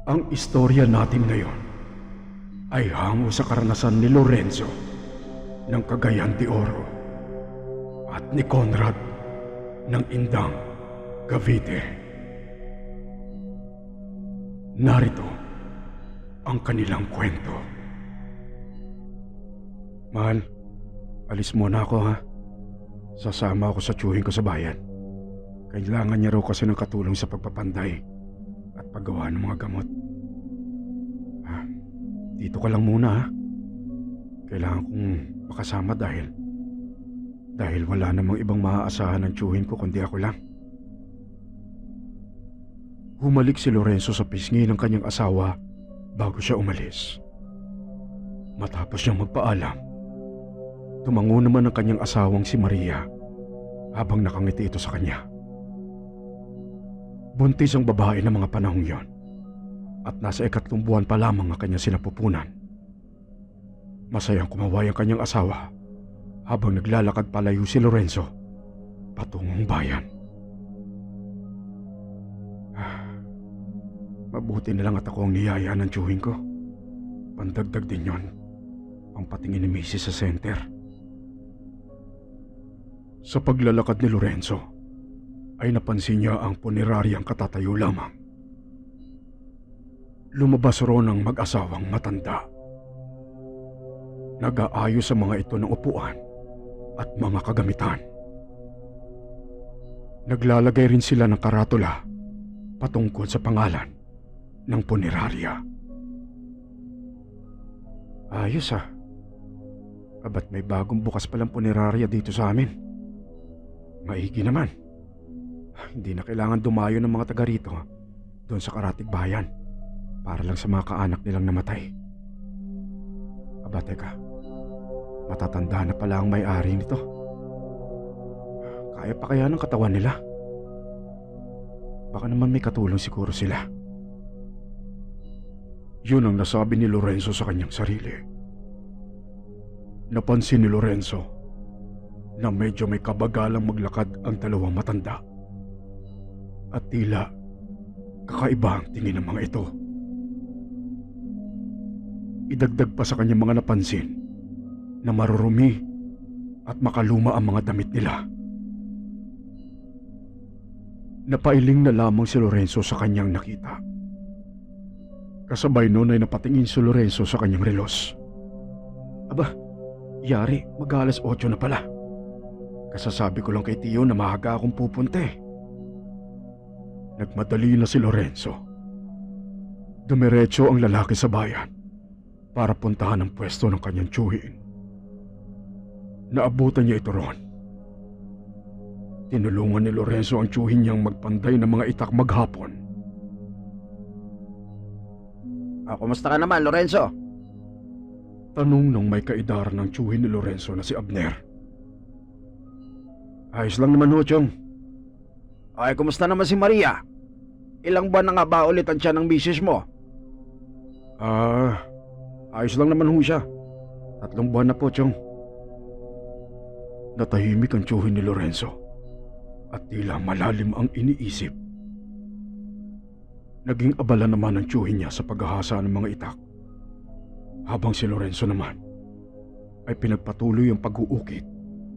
Ang istorya natin ngayon ay hango sa karanasan ni Lorenzo ng Cagayan de Oro at ni Conrad ng Indang, Cavite. Narito ang kanilang kwento. Mahal, alis muna ako ha. Sasama ako sa tiyuhin ko sa bayan. Kailangan niya raw kasi ng katulong sa pagpapanday at paggawa ng mga gamot. Dito ka lang muna ha. Kailangan kong makasama dahil wala namang ibang maaasahan ng tiyuhin ko kundi ako lang. Humalik si Lorenzo sa pisngi ng kanyang asawa bago siya umalis. Matapos niyang magpaalam, tumango naman ang kanyang asawang si Maria habang nakangiti ito sa kanya. Buntis ang babae ng mga panahong yon at nasa 3 buwan pa lamang ang kanyang sinapupunan. Masayang kumaway ang kanyang asawa habang naglalakad palayo si Lorenzo patungong bayan. Mabuti na lang at ako ang niyaya ng tiyuhin ko. Pandagdag din yon ang patingin ni Mrs. sa center. Sa paglalakad ni Lorenzo ay napansin niya ang puneraryang katatayo lamang. Lumabas roon ang mag-asawang matanda. Nag-aayos sa mga ito ng upuan at mga kagamitan. Naglalagay rin sila ng karatula patungkol sa pangalan ng punerarya. Ayos ah. Ba't may bagong bukas palang punerarya dito sa amin? Maigi naman. Hindi na kailangan dumayo ng mga taga rito doon sa karatig bayan para lang sa mga kaanak nilang namatay. Teka. Matatanda na pala ang may-ari nito. Kaya pa kaya ng katawan nila? Baka naman may katulong siguro sila. Yun ang nasabi ni Lorenzo sa kanyang sarili. Napansin ni Lorenzo na medyo may kabagalang maglakad ang dalawang matanda. At tila kakaiba ang tingin ng mga ito. Idagdag pa sa kanyang mga napansin na marurumi at makaluma ang mga damit nila. Napailing na lamang si Lorenzo sa kanyang nakita. Kasabay noon ay napatingin si Lorenzo sa kanyang relos. Yari, mag-alas 8 na pala. Kasasabi ko lang kay Tiyo na maaga akong pupunta eh. Nagmadali na si Lorenzo. Dumiretso ang lalaki sa bayan para puntahan ang pwesto ng kanyang tiyuhin. Naabutan niya ito roon. Tinulungan ni Lorenzo ang tiyuhin niyang magpanday ng mga itak maghapon. Kumusta ka naman, Lorenzo? Tanong ng may kaedar ng tiyuhin ni Lorenzo na si Abner. Ayos lang naman ho, Chong. Ay, kumusta naman si Maria? Ilang buwan na nga ba ulit ang tiyan ng misis mo? Ayos lang naman ho siya. 3 buwan na po, Chong. Natahimik ang tiyuhin ni Lorenzo at tila malalim ang iniisip. Naging abala naman ang tiyuhin niya sa paghahasa ng mga itak, habang si Lorenzo naman ay pinagpatuloy ang pag-uukit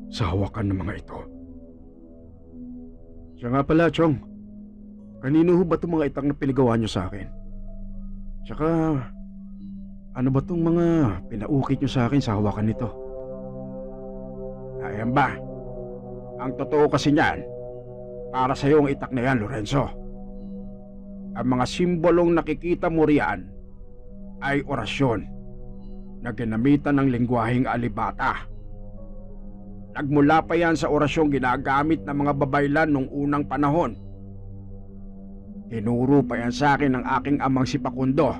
sa hawakan ng mga ito. Siya nga pala, Chong. Kanino ho ba itong mga itak na pinigawa niyo sa akin? Tsaka, ano ba itong mga pinaukit niyo sa akin sa hawakan nito? Ayan ba? Ang totoo kasi niyan, para sa iyo ang itak na yan, Lorenzo. Ang mga simbolong nakikita mo riyan ay orasyon na ginamitan ng lengguwaheng alibata. Nagmula pa yan sa orasyong ginagamit ng mga babaylan nung unang panahon. Tinuro pa yan sa akin ng aking amang si Pakundo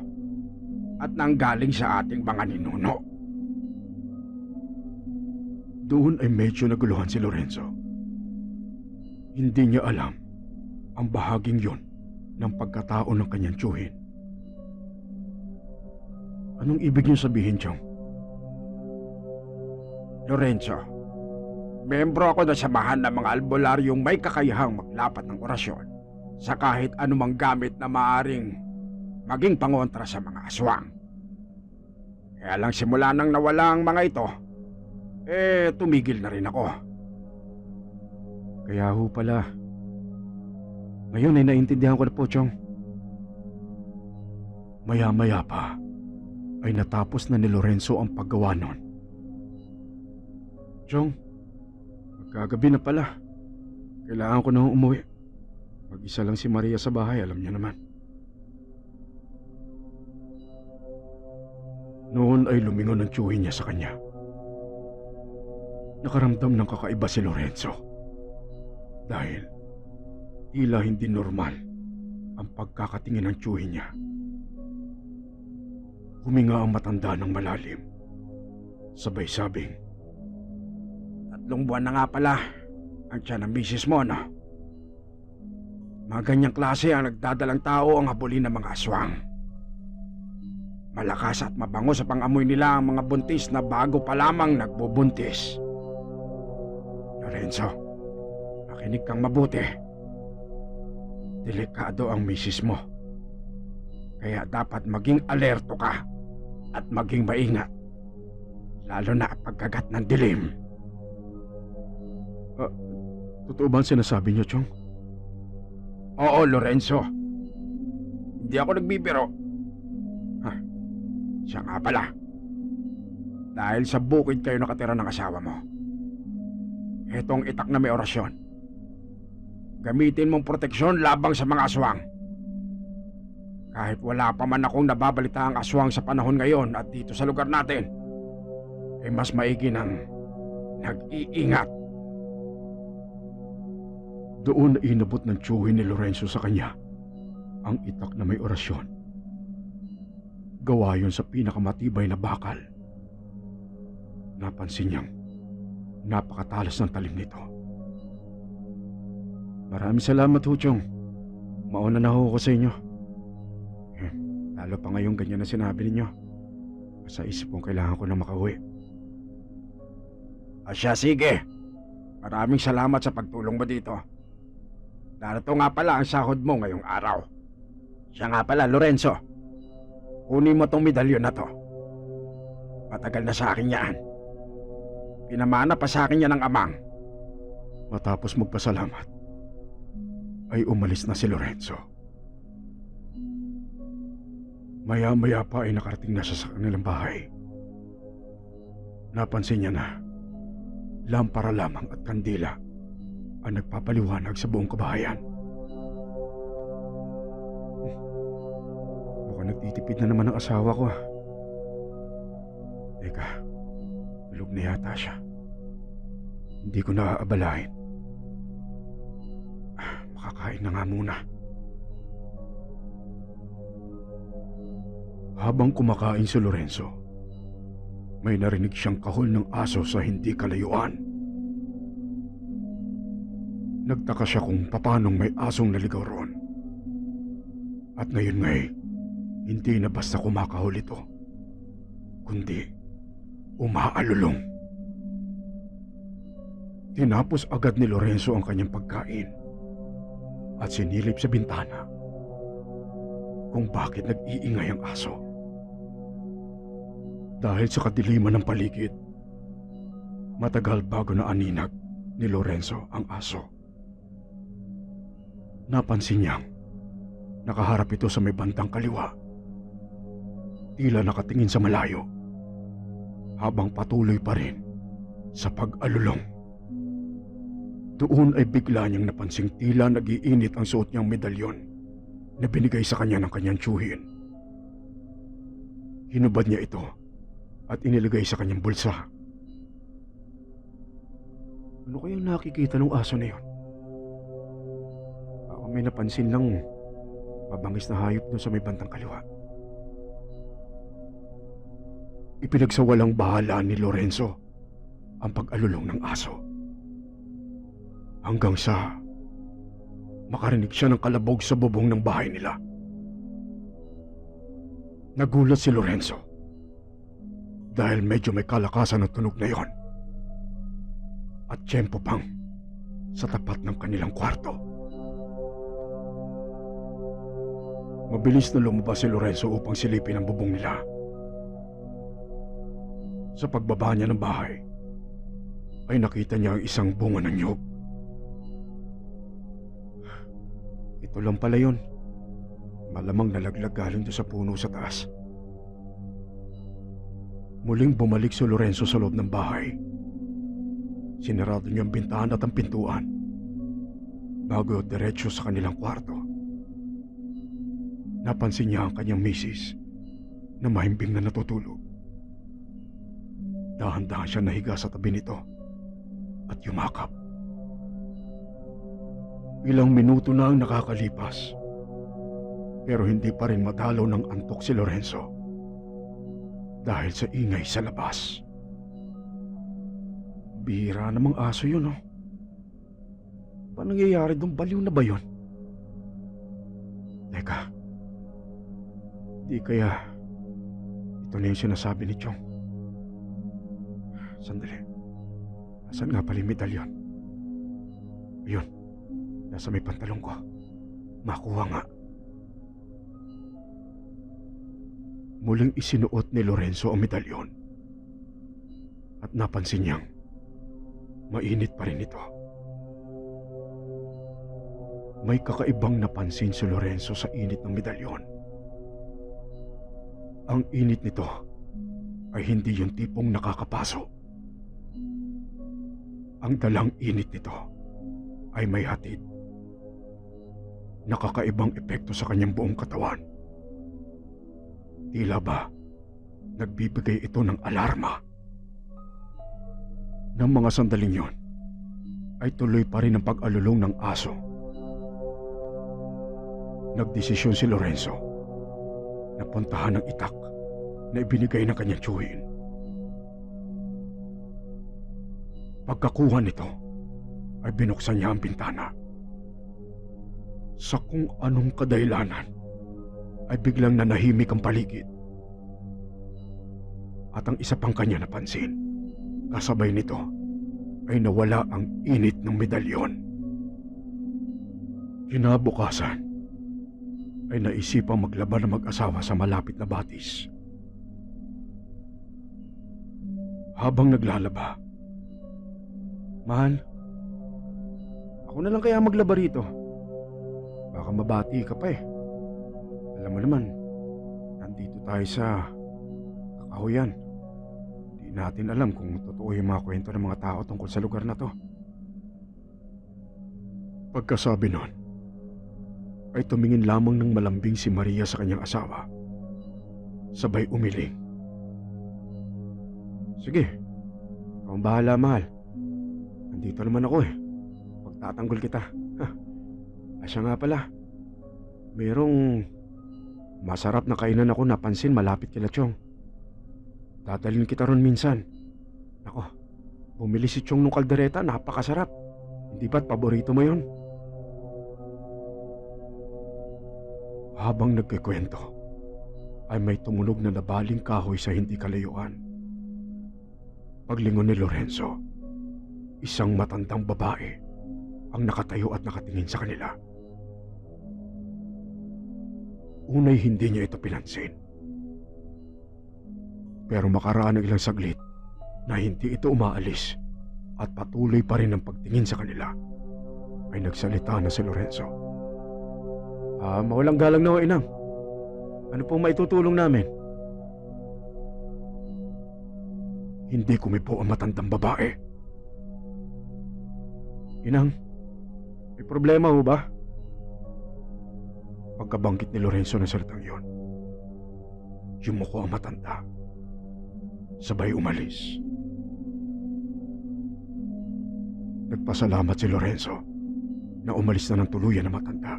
at nanggaling sa ating mga ninuno. Doon ay medyo naguluhan si Lorenzo. Hindi niya alam ang bahaging yon ng pagkatao ng kanyang tiyuhin. Anong ibig niyo sabihin, Chong? Lorenzo, membro ako na samahan ng mga albularyong may kakayahang maglapat ng orasyon sa kahit anumang gamit na maaring maging pangontra sa mga aswang. Kaya lang simula nang nawala ang mga ito, tumigil na rin ako. Kaya ho pala. Ngayon ay naintindihan ko na po, Chong. Maya-maya pa ay natapos na ni Lorenzo ang paggawa nun. Chong, magkagabi na pala. Kailangan ko na umuwi. Mag-isa lang si Maria sa bahay, alam niya naman. Noon ay lumingon ang tiyuhin niya sa kanya. Nakaramdam ng kakaiba si Lorenzo. Dahil tila hindi normal ang pagkakatingin ng tiyuhin niya. Huminga ang matanda ng malalim. Sabay sabing, 3 buwan na nga pala ang tiyan ng misis mo, no? Mga ganyang klase ang nagdadalang tao ang habulin ng mga aswang. Malakas at mabango sa pangamoy nila ang mga buntis na bago pa lamang nagbubuntis. Lorenzo, makinig kang mabuti. Delikado ang misis mo. Kaya dapat maging alerto ka at maging maingat. Lalo na pagkagat ng dilim. totoo ba ang sinasabi niyo, Chong? Oo, Lorenzo. Hindi ako nagbibiro. Siya nga pala. Dahil sa bukid kayo nakatira ng asawa mo. Itong itak na may orasyon. Gamitin mong proteksyon labang sa mga aswang. Kahit wala pa man akong nababalita ang aswang sa panahon ngayon at dito sa lugar natin, mas maigi ng nag-iingat. Doon na inabot ng tiyuhin ni Lorenzo sa kanya ang itak na may orasyon. Gawa yun sa pinakamatibay na bakal. Napansin niyang napakatalas ng talim nito. Maraming salamat ho, Chong. Mauna na ho ako sa inyo. Lalo pa ngayong ganyan na sinabi ninyo. Sa isip kong kailangan ko na makauwi. Asya, sige. Maraming salamat sa pagtulong mo dito. Narito nga pala ang sahod mo ngayong araw. Siya nga pala, Lorenzo. Kunin mo tong medalyon na to. Matagal na sa akin yan. Pinamana pa sa akin yan ng amang. Matapos magpasalamat, ay umalis na si Lorenzo. Maya-maya pa ay nakarating na siya sa kanilang bahay. Napansin niya na lampara lamang at kandila ang nagpapaliwanag sa buong kabahayan. Mukhang nagtitipid na naman ang asawa ko. Teka, tulog na yata siya. Hindi ko na aabalahin. Makakain na nga muna. Habang kumakain si Lorenzo, may narinig siyang kahol ng aso sa hindi kalayuan. Nagtaka siya kung papanong may asong naligaw roon. At ngayon ngay, hindi na basta kumakahol ito, kundi umaalulong. Tinapos agad ni Lorenzo ang kanyang pagkain at sinilip sa bintana kung bakit nag-iingay ang aso. Dahil sa kadiliman ng paligid, matagal bago na aninag ni Lorenzo ang aso. Napansin niyang nakaharap ito sa may bandang kaliwa. Tila nakatingin sa malayo habang patuloy pa rin sa pag-alulong. Doon ay bigla niyang napansing tila nag-iinit ang suot niyang medalyon na binigay sa kanya ng kanyang tiyuhin. Hinubad niya ito at inilagay sa kanyang bulsa. Ano kayang nakikita ng aso na yun? Baka may napansin lang mabangis na hayop doon sa may bandang kaliwa. Ipinagsawalang bahala ni Lorenzo ang pag-alulong ng aso. Hanggang sa makarinig siya ng kalabog sa bubong ng bahay nila. Nagulat si Lorenzo dahil medyo may kalakasan ng tunog na yon. At tiyempo pang sa tapat ng kanilang kwarto. Mabilis na lumabas si Lorenzo upang silipin ang bubong nila. Sa pagbaba niya ng bahay, ay nakita niya ang isang bunga ng niyog. Ito lang pala yun. Malamang nalaglag galing doon sa puno sa taas. Muling bumalik si Lorenzo sa loob ng bahay. Sinarado niya ang bintahan at ang pintuan bago diretso sa kanilang kwarto. Napansin niya ang kanyang misis na mahimbing na natutulog. Dahan-dahan siya nahiga sa tabi nito at yumakap. Ilang minuto na ang nakakalipas, pero hindi pa rin madalaw ng antok si Lorenzo dahil sa ingay sa labas. Bihira namang aso yun, oh. Paano nangyayari doon? Baliw na ba yun? Teka, di kaya ito na yung sinasabi ni Chong? Sandali, asan nga pala yung medalyon? Ayun, nasa may pantalong ko. Makuha nga. Muling isinuot ni Lorenzo ang medalyon at napansin niyang mainit pa rin ito. May kakaibang napansin si Lorenzo sa init ng medalyon. Ang init nito ay hindi yung tipong nakakapaso. Ang dalang init nito ay may hatid. Nakakaibang epekto sa kanyang buong katawan. Tila ba nagbibigay ito ng alarma? Nang mga sandaling yon, ay tuloy pa rin ang pag-alulong ng aso. Nagdesisyon si Lorenzo na puntahan ang itak na ibinigay ng kanyang tiyuhin. Pagkakuha nito, ay binuksan niya ang bintana. Sa kung anong kadahilanan, ay biglang nanahimik ang paligid. At ang isa pang kanya napansin, kasabay nito ay nawala ang init ng medalyon. Kinabukasan ay naisipang maglaban ng mag-asawa sa malapit na batis. Habang naglalaba, "Mahal, ako na lang kaya maglaba rito. Baka mabati ka pa eh. Alam mo naman, nandito tayo sa kakahuyan. Di natin alam kung totoo yung mga kwento ng mga tao tungkol sa lugar na to." Pagkasabi nun, ay tumingin lamang ng malambing si Maria sa kanyang asawa. Sabay umiling. "Sige, ikaw ang bahala, mahal. Nandito naman ako eh. Pagtatanggol kita. Asya nga pala, merong masarap na kainan ako napansin malapit kila Chong. Dadalhin kita ron minsan. Ako, bumili si Chong nung kaldereta, napakasarap. Hindi ba't paborito mo yun?" Habang nagkikwento, ay may tumunog na nabaling kahoy sa hindi kalayuan. Paglingon ni Lorenzo, isang matandang babae ang nakatayo at nakatingin sa kanila. Unay hindi niya ito pinansin. Pero makaraan ng ilang saglit na hindi ito umaalis at patuloy pa rin ang pagtingin sa kanila, ay nagsalita na si Lorenzo. Mawalang galang na ho, inang. Ano pong maitutulong namin?" Hindi kumipo ang matandang babae. "Inang, may problema ho ba?" Pagkabanggit ni Lorenzo ng salitang yon, yumuko ang matanda. Sabay umalis. Nagpasalamat si Lorenzo na umalis na ng tuluyan ang matanda.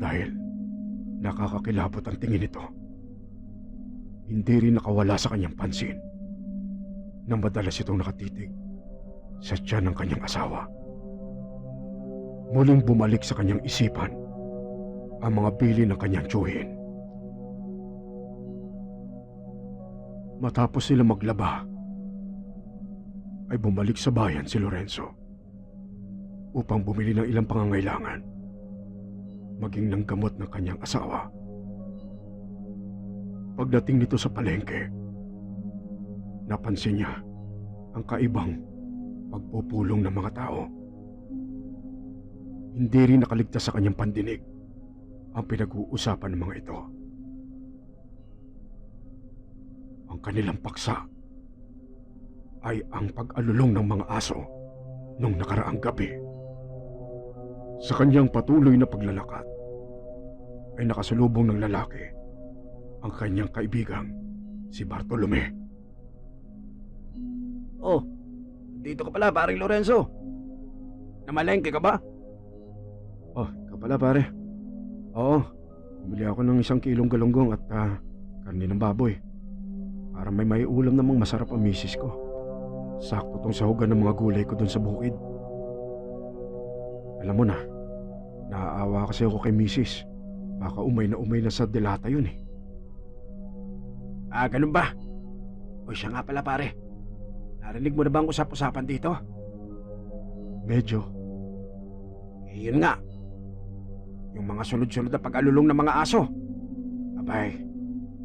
Dahil nakakakilabot ang tingin nito. Hindi rin nakawala sa kanyang pansin nang madalas itong nakatitig sa tiyan ng kanyang asawa. Muling bumalik sa kanyang isipan ang mga bili ng kanyang tiyuhin. Matapos sila maglaba, ay bumalik sa bayan si Lorenzo upang bumili ng ilang pangangailangan. maging ng gamot ng kanyang asawa. Pagdating nito sa palengke, napansin niya ang kaibang pagpupulong ng mga tao. Hindi rin nakaligtas sa kanyang pandinig ang pinag-uusapan ng mga ito. Ang kanilang paksa ay ang pag-alulong ng mga aso nung nakaraang gabi. Sa kanyang patuloy na paglalakad ay nakasalubong ng lalaki ang kanyang kaibigang si Bartolome. Oh, dito ka pala, paring Lorenzo. Namalengke ka ba? Oh, ikaw pala pare. Oo, bumili ako ng 1 kilong galunggong at karne ng baboy. Para may ulam namang masarap ang misis ko. Sakto tong sahugan ng mga gulay ko dun sa bukid. Alam mo na, naaawa kasi ako kay misis. Baka umay na sa delata yun eh. Ah, ganun ba? O siya nga pala pare. Narinig mo na bang usap-usapan dito? Medyo. Eh, yun nga. Yung mga sunod-sunod na pag-alulong ng mga aso. Abay,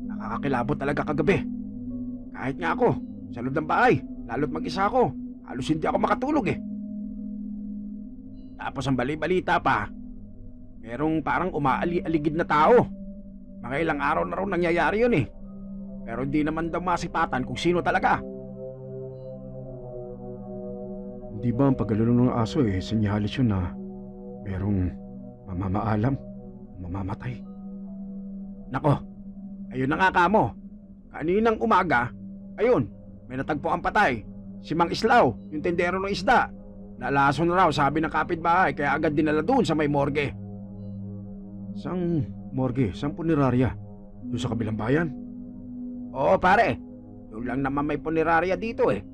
nakakakilabot talaga kagabi. Kahit nga ako, sa loob ng bahay, lalo't mag-isa ako, halos hindi ako makatulog eh. Tapos ang bali-balita pa, merong parang umaali-aligid na tao. Mga ilang araw na raw nangyayari yun eh. Pero hindi naman daw masipatan kung sino talaga. Hindi ba ang pag-alulong ng aso sinyalis yun na merong mamamaalam, mamamatay? Nako, ayun na nga kamo. Kaninang umaga, ayun, may natagpo ang patay. Si Mang Islaw, yung tendero ng isda. Nalaso na raw, sabi ng kapitbahay, kaya agad dinala doon sa may morgue. Saan morgue? Saan punerarya? Doon sa kabilang bayan? Oo pare, doon lang naman may punerarya dito eh.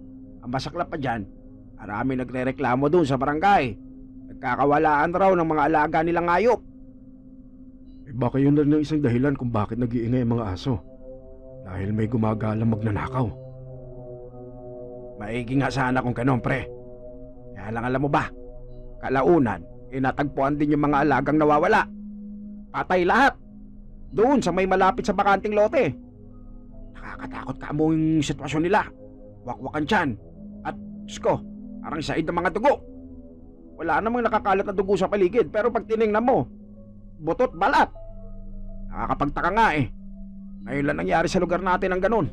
Ang masaklap pa dyan, marami nagre-reklamo doon sa barangay. Nagkakawalaan raw ng mga alaga nilang hayop. Baka yun na rin ang isang dahilan kung bakit nag-iingay ang mga aso. Dahil may gumagalang magnanakaw. Maigi nga sana kung ganon pre. Kaya lang alam mo ba, kalaunan, natagpuan din yung mga alagang nawawala. Patay lahat. Doon sa may malapit sa bakanting lote. Nakakatakot ka mo yung sitwasyon nila. Wakwakan tiyan. At, Diyos ko, parang said ng mga dugo. Wala namang nakakalat na dugo sa paligid, pero pag tinignan mo, butot balat. Nakakapagtaka nga eh. Ngayon lang nangyari sa lugar natin ang ganun.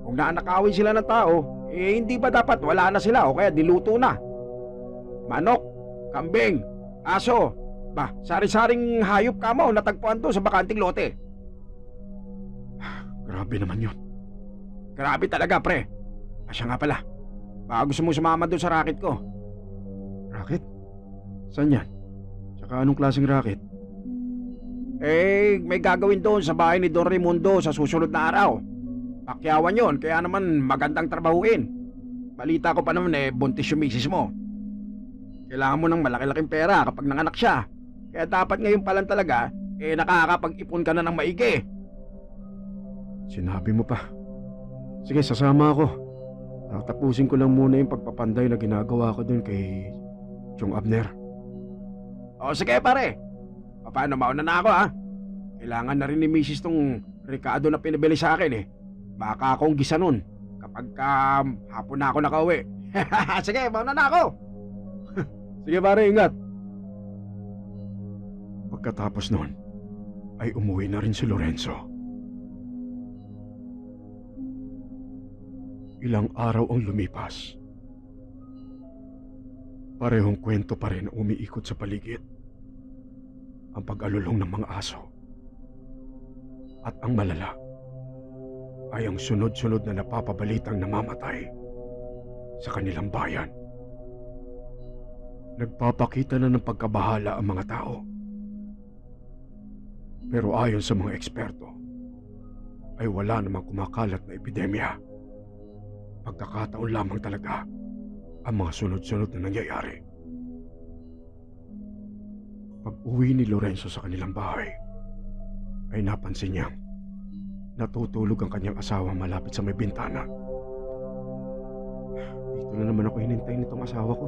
Kung naanakawin sila ng tao, hindi ba dapat wala na sila o kaya diluto na? Manok, kambing, aso, sari-saring hayop ka mo natagpuan to sa bakanting lote. Grabe naman yun. Grabe talaga pre. Asya nga pala, baka gusto mong sumama doon sa racket ko. Racket? Saan yan? Tsaka anong klaseng racket? May gagawin doon sa bahay ni Don Raimundo sa susunod na araw. Pakyawan yon, kaya naman magandang trabahuin. Balita ko pa naman buntis yung misis mo. Kailangan mo ng malaki-laking pera kapag nanganak siya. Kaya dapat ngayon pa lang talaga, nakakapag-ipon ka na ng maigi. Sinabi mo pa. Sige, sasama ako. Tatapusin ko lang muna yung pagpapanday na ginagawa ko dun kay Chong Abner. O sige pare. Paano, mauna na ako ha? Kailangan na rin ni misis tong Ricardo na pinabili sa akin eh. Baka akong gisa nun kapag hapon na ako nakauwi. Sige, mauna na ako. Sige pare, ingat. Pagkatapos nun, ay umuwi na rin si Lorenzo. Ilang araw ang lumipas. Parehong kwento pa rin ang umiikot sa paligid. Ang pag-alulong ng mga aso. At ang malala ay ang sunod-sunod na napapabalitang namamatay sa kanilang bayan. Nagpapakita na ng pagkabahala ang mga tao. Pero ayon sa mga eksperto, ay wala namang kumakalat na epidemya. Pagkakataon lamang talaga ang mga sunod-sunod na nangyayari. Pag-uwi ni Lorenzo sa kanilang bahay, ay napansin niyang natutulog ang kanyang asawa malapit sa may bintana. Dito na naman ako hinintay nitong asawa ko.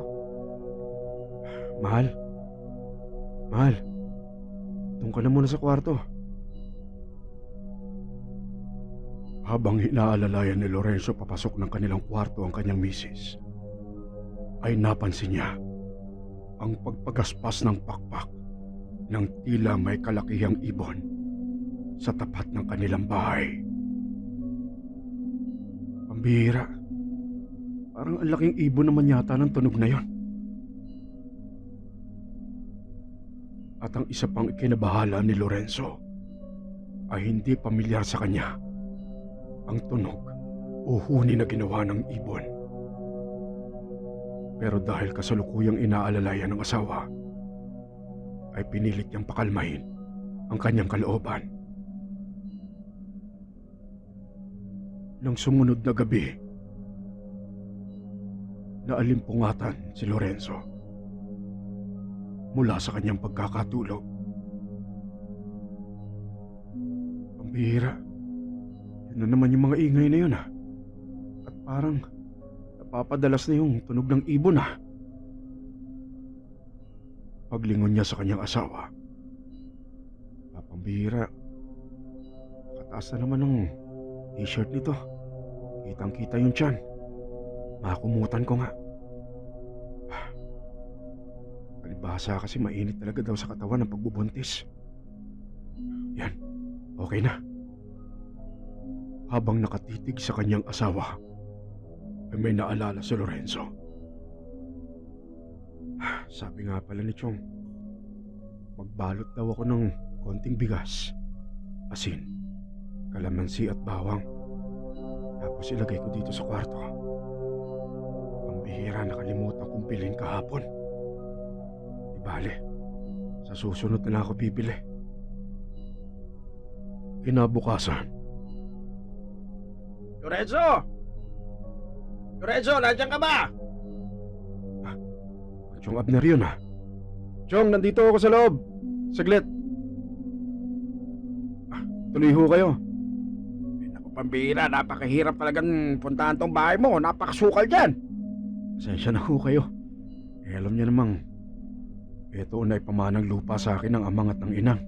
Mahal? Mahal? Doon ka na muna sa kwarto. Habang inaalalayan ni Lorenzo papasok ng kanilang kwarto ang kanyang misis, ay napansin niya ang pagpagaspas ng pakpak ng tila may kalakihang ibon sa tapat ng kanilang bahay. Pambihira. Parang ang laking ibon naman yata ng tunog na yon. At ang isa pang ikinabahala ni Lorenzo ay hindi pamilyar sa kanya ang tunog o huni na ginawa ng ibon. Pero dahil kasalukuyang inaalalayan ng asawa, ay pinilit niyang pakalmahin ang kanyang kalooban. Nang sumunod na gabi, naalimpungatan si Lorenzo mula sa kanyang pagkakatulog. Pambihira. Yun na naman yung mga ingay na yun, At parang napapadalas na yung tunog ng ibon, Paglingon niya sa kanyang asawa, pambihira. Kataas na naman ng t-shirt nito. Kitang-kita yung tiyan. Makakumutan ko nga. Palibhasa kasi mainit talaga daw sa katawan ng pagbubuntis. Yan, okay na. Habang nakatitig sa kanyang asawa, ay may naalala si Lorenzo. Sabi nga pala ni Chong, magbalot daw ako ng konting bigas, asin, kalamansi at bawang. Tapos ilagay ko dito sa kwarto. Pambihira, nakalimutan kong bilhin kahapon. Di bale, sa susunod na lang ako bibili. Kinabukasan. Lorenzo! Lorenzo, nandiyan ka ba? Chong, Abner yun, Chong, nandito ako sa loob. Saglit. Tuloy ho kayo. Naku, pambihira, napakahirap talagang puntahan tong bahay mo. Napakasukal dyan. Pasensya na ho kayo. Alam niyo namang, ito na ipamanang lupa sa akin ng amang at ng inang.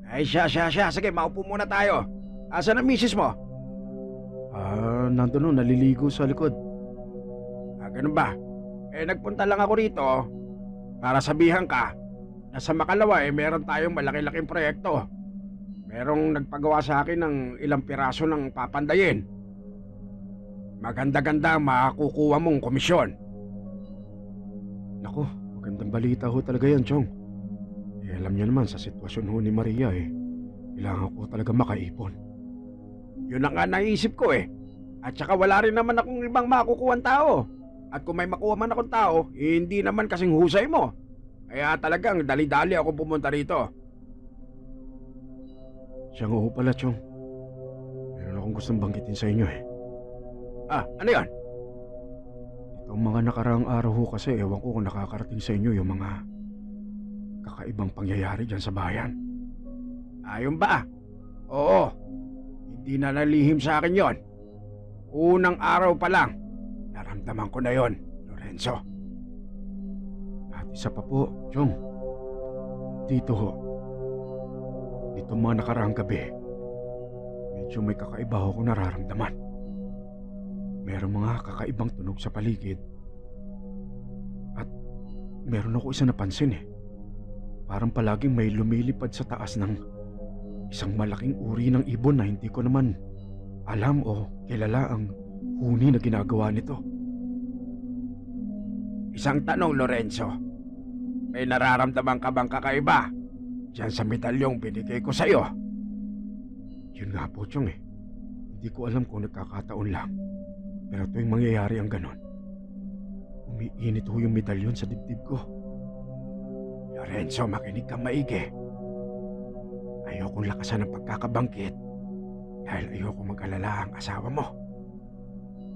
Ay, siya. Sige, maupo muna tayo. Asan ang misis mo? Nandun naliligo sa likod. Ganun ba? Nagpunta lang ako rito para sabihan ka na sa Makalawa meron tayong malaki-laking proyekto. Merong nagpagawa sa akin ng ilang piraso ng papandayin. Maganda-ganda ang makakukuha mong komisyon. Naku, magandang balita ho talaga yan, Chong. Alam niyo naman sa sitwasyon ho ni Maria kailangan ko talaga makaipon. Yun ang nga naisip ko At saka wala rin naman akong ibang makukuha tao. At kung may makuha man akong tao, hindi naman kasing husay mo. Kaya talagang dali-dali ako pumunta rito. Siya nga ho pala, Chong. Meron akong gustong banggitin sa inyo Ano yan? Itong mga nakaraang araw ho kasi, ewan ko kung nakakarating sa inyo yung mga kakaibang pangyayari dyan sa bayan. Ayun ba? Oo. Hindi na nalihim sa akin yon. Unang araw pa lang, naramdaman ko na yon, Lorenzo. At isa pa po, Chong. Dito ho. Dito mga nakaraang gabi, medyo may kakaiba ho akong nararamdaman. Merong mga kakaibang tunog sa paligid. At meron ako isa napansin Parang palaging may lumilipad sa taas ng isang malaking uri ng ibon na hindi ko naman alam o kilala ang huni na ginagawa nito. Isang tanong, Lorenzo. May nararamdaman ka bang kakaiba diyan sa medalyong binigay ko sa'yo? Yun nga po, Chong Hindi ko alam kung nagkakataon lang. Pero tuwing mangyayari ang ganon, umiinit ho yung medalyon sa dibdib ko. Lorenzo, makinig kang maigi. Ayokong lakasan ang pagkakabangkit dahil ayoko mag-alala ang asawa mo.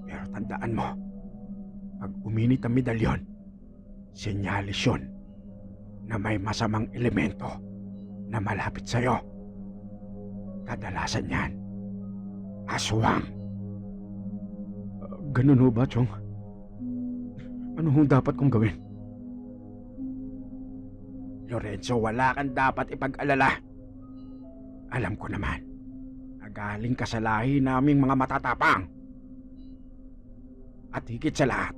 Pero tandaan mo, pag uminit ang medalyon, senyalis yun na may masamang elemento na malapit sa'yo. Kadalasan yan, aswang. Ganun ho ba, Chong? Ano hong dapat kong gawin? Lorenzo, wala kang dapat ipag-alala. Alam ko naman, nagaling ka sa lahi naming mga matatapang. At higit sa lahat,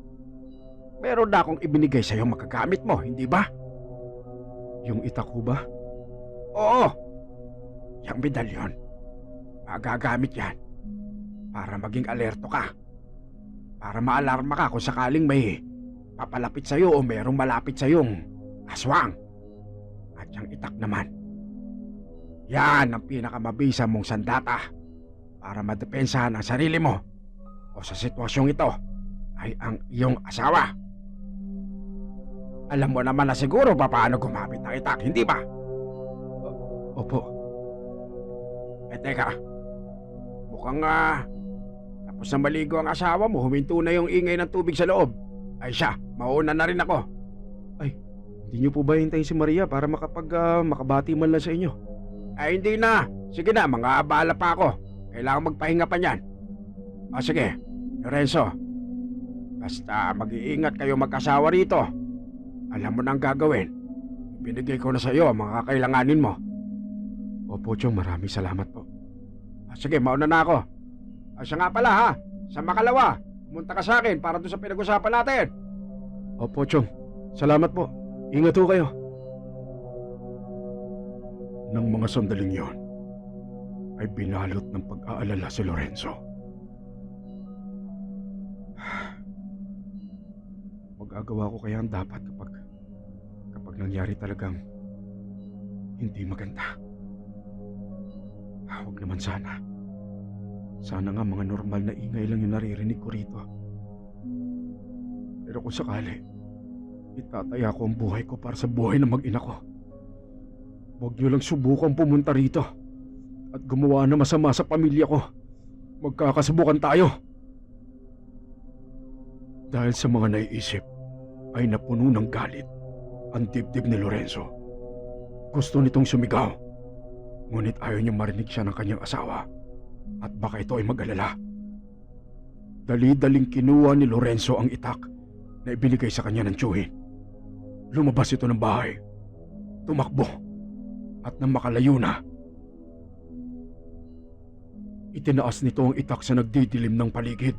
meron na akong ibinigay sa'yo magagamit mo, hindi ba? Yung itak ho ba? Oo, yung medalyon. Magagamit yan para maging alerto ka. Para maalarma ka kung sakaling may papalapit sa'yo o merong malapit sa'yong aswang. At yung itak naman, yan ang pinakamabisa mong sandata para madepensahan ang sarili mo o sa sitwasyong ito ay ang iyong asawa. Alam mo naman na siguro paano gumamit ng itak, hindi ba? Opo. Teka, mukhang tapos na maligo ang asawa mo, huminto na yung ingay ng tubig sa loob. Ay siya, mauna na rin ako. Hindi niyo po ba hintayin si Maria para makabati man lang sa inyo? Ay hindi na, sige na, mga abala pa ako. Kailangan magpahinga pa niyan. O sige, Lorenzo, basta mag-iingat kayo mag-asawa rito. Alam mo na ang gagawin. Binigay ko na sa iyo ang mga kakailanganin mo. Opo, Chong, maraming salamat po. Sige, mauna na ako. Siya nga pala ha, sa makalawa, pumunta ka sa akin para doon sa pinag-usapan natin. Opo, Chong. Salamat po. Ingat ho kayo. Nang mga sandaling yon, ay binalot ng pag-aalala si Lorenzo. Magagawa ko kaya ang dapat kapag nangyari talagang hindi maganda. Huwag naman sana. Sana nga mga normal na ingay lang yung naririnig ko rito. Pero kung sakali, itataya ko ang buhay ko para sa buhay ng mag-ina ko. Huwag niyo lang subukan pumunta rito at gumawa na masama sa pamilya ko. Magkakasubukan tayo. Dahil sa mga naiisip, ay napuno ng galit ang dibdib ni Lorenzo. Gusto nitong sumigaw, ngunit ayaw niyang marinig siya ng kanyang asawa at baka ito ay mag-alala. Dali-daling kinuha ni Lorenzo ang itak na ibinigay sa kanya ng tiyuhin. Lumabas ito ng bahay, tumakbo, at nang makalayo na, itinaas nito ang itak sa nagdidilim ng paligid.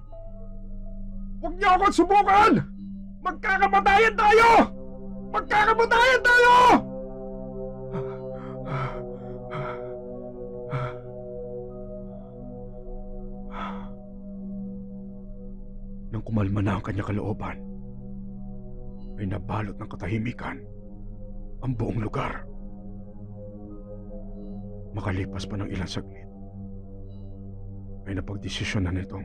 Huwag niyo akong subukan! Magkakamatayan tayo! Magkakamatayan tayo! Nang kumalma na ang kanyang kalooban, ay nabalot ng katahimikan ang buong lugar. Makalipas pa ng ilang saglit, ay napagdesisyon na nitong